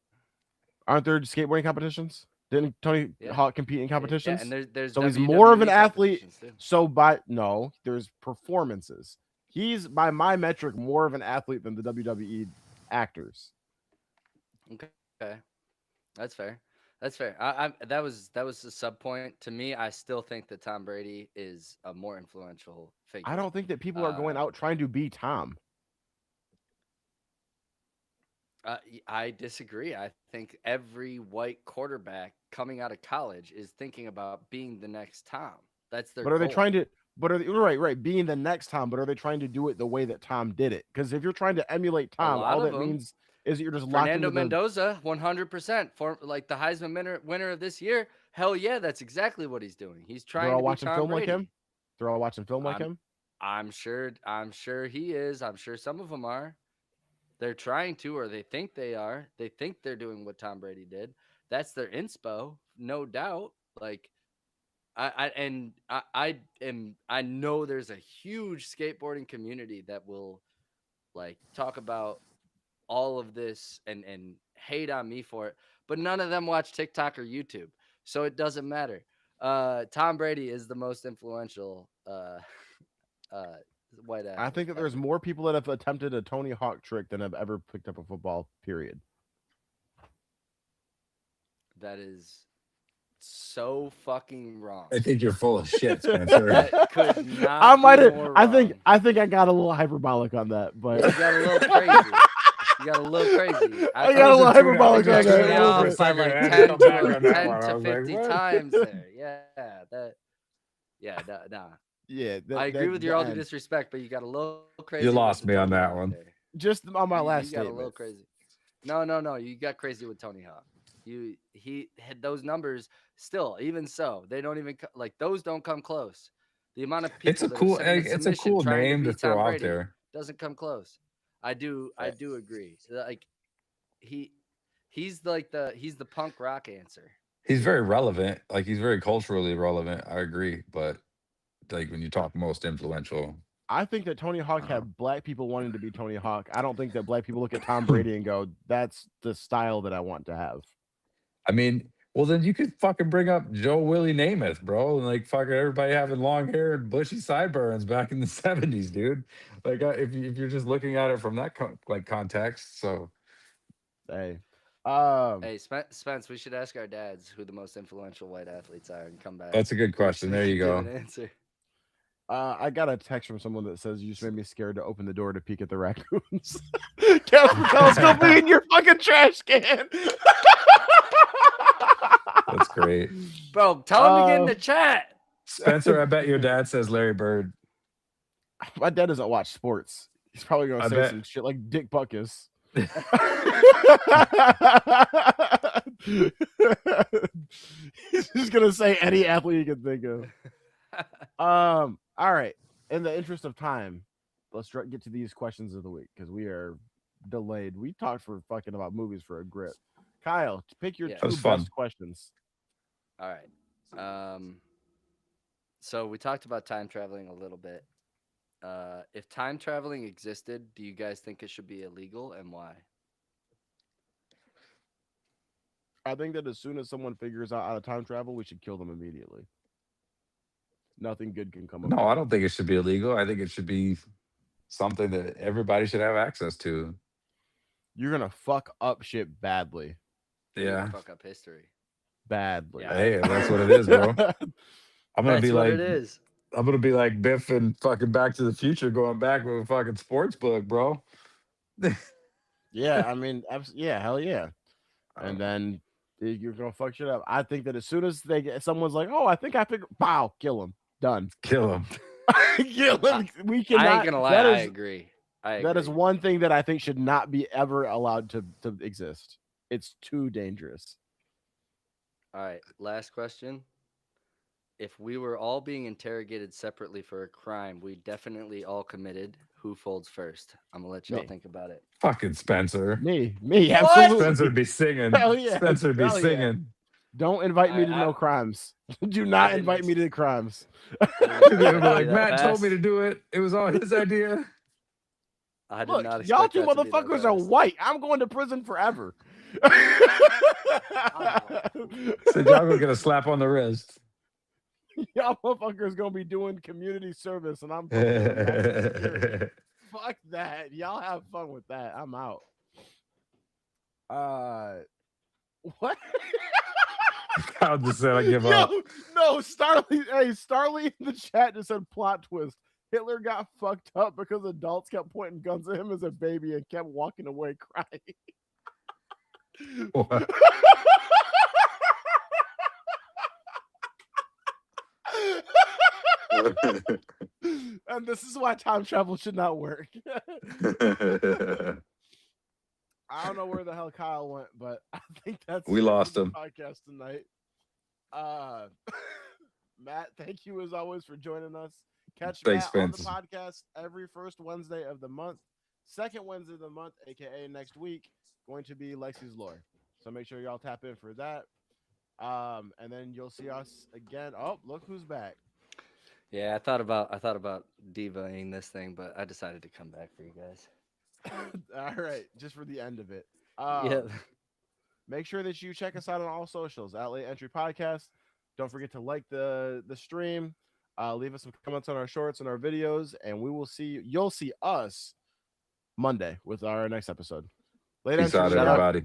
Aren't there skateboarding competitions? Didn't Tony yeah. Hawk compete in Yeah, competitions? and there's So he's more of WWE an athlete. competitions too. So no, there's performances. He's by my metric more of an athlete than the WWE actors. Okay, that's fair. That's fair. That was a sub point to me. I still think that Tom Brady is a more influential figure. I don't think that people are going out trying to be Tom. I disagree. I think every white quarterback coming out of college is thinking about being the next Tom. That's their But are they goal. trying to? But are they, right, being the next Tom? But are they trying to do it the way that Tom did it? Because if you're trying to emulate A Tom, lot all of that them. means is that you're just locked Fernando into the. Mendoza, 100%, for like the Heisman winner of this year. Hell yeah, that's exactly what he's doing. He's They're trying all to be watching Tom film Brady. like him. They're all watching film like I'm- him. I'm sure he is. I'm sure some of them are. They're trying to, or they think they are. They think they're doing what Tom Brady did. That's their inspo, no doubt. Like I know there's a huge skateboarding community that will like talk about all of this and hate on me for it, but none of them watch TikTok or YouTube, so it doesn't matter. Tom Brady is the most influential uh, white athlete. I think that there's more people that have attempted a Tony Hawk trick than have ever picked up a football. Period. That is so fucking wrong. I think you're full of shit, Spencer. That could not I might be have. more I wrong. think I got a little hyperbolic on that, but You got a little crazy. You got a little crazy. I got a little hyperbolic on I that. me a little off bit. by like I had 10 to come back to, on that 10 one. I to was like, 50 what? times there. Nah. Yeah, I agree with your all due disrespect, but you got a little crazy. You lost with me on Tony that Hawk one. there. just on my last You got a statement. little crazy. No. You got crazy with Tony Hawk. He had those numbers still. Even so, they don't even like those don't come close. The amount of people It's a that are cool, sending it's a cool trying name to to be throw Tom out Brady there. doesn't come close. I do agree. Like he's the punk rock answer. He's very relevant. Like he's very culturally relevant. I agree, but like when you talk most influential, I think that Tony Hawk had black people wanting to be Tony Hawk. I don't think that black people look at Tom Brady and go, "That's the style that I want to have." I mean, well then you could fucking bring up Joe Willie Namath, bro, and like fucking everybody having long hair and bushy sideburns back in the '70s, dude. Like if you're just looking at it from that like context, so Hey, Hey, Spence, we should ask our dads who the most influential white athletes are and come back. that's a good question. There you Give go. an answer. I got a text from someone that says you just made me scared to open the door to peek at the raccoons. Kash Patel's gonna be in your fucking trash can. That's great. Bro, tell him to get in the chat. Spencer, I bet your dad says Larry Bird. My dad doesn't watch sports. He's probably gonna I say bet. some shit like Dick Buckus. He's just gonna say any athlete you can think of. All right. In the interest of time, let's get to these questions of the week because we are delayed. We talked for fucking about movies for a grip. Kyle, pick your Yeah. two That was fun. best questions. All right. So we talked about time traveling a little bit. If time traveling existed, do you guys think it should be illegal and why? I think that as soon as someone figures out how to time travel, we should kill them immediately. Nothing good can come of No, it. I don't think it should be illegal. I think it should be something that everybody should have access to. You're gonna fuck up shit badly. Yeah. Fuck up history. Badly. Yeah. Hey, that's what it is, bro. I'm gonna That's be what like it is. I'm gonna be like Biff and fucking Back to the Future going back with a fucking sports book, bro. Yeah, I mean, yeah, hell yeah. And then you're gonna fuck shit up. I think that as soon as someone's like, "Oh, I think I figured," pow, kill him, done. Kill him. Kill him. We I cannot. ain't gonna lie, that I is- agree. That is one thing that I think should not be ever allowed to exist. It's too dangerous. All right, last question. If we were all being interrogated separately for a crime we definitely all committed, who folds first? I'm gonna let y'all think about it. Fucking Spencer. Me, What? absolutely. Spencer would be singing. Hell yeah. Spencer would be Hell yeah. singing. Don't invite me to no crimes. Do not invite me to the crimes. Like, Matt told me to do it. It was all his idea. I did Look, not y'all expect two that to be that motherfuckers are fast. white. I'm going to prison forever. So y'all gonna get a slap on the wrist. Y'all motherfuckers gonna be doing community service, and I'm fucking fuck that. Y'all have fun with that. I'm out. What? Kyle just said I give up. No, Starly. Hey, Starly in the chat just said plot twist. Hitler got fucked up because adults kept pointing guns at him as a baby and kept walking away crying. What? And this is why time travel should not work. I don't know where the hell Kyle went, but I think that's we it lost for the him. podcast tonight. Matt, thank you as always for joining us. Catch Thanks, Matt on the Vince. podcast every first Wednesday of the month. Second Wednesday of the month, aka next week, going to be Lexi's Lore. So make sure y'all tap in for that. And then you'll see us again. Oh, look who's back. Yeah, I thought about divaing this thing, but I decided to come back for you guys. All right, just for the end of it. Yeah. Make sure that you check us out on all socials at Late Entry Podcast. Don't forget to like the stream. Leave us some comments on our shorts and our videos, and we will see. You'll see us Monday with our next episode. Late Peace Entry, out, shout everybody.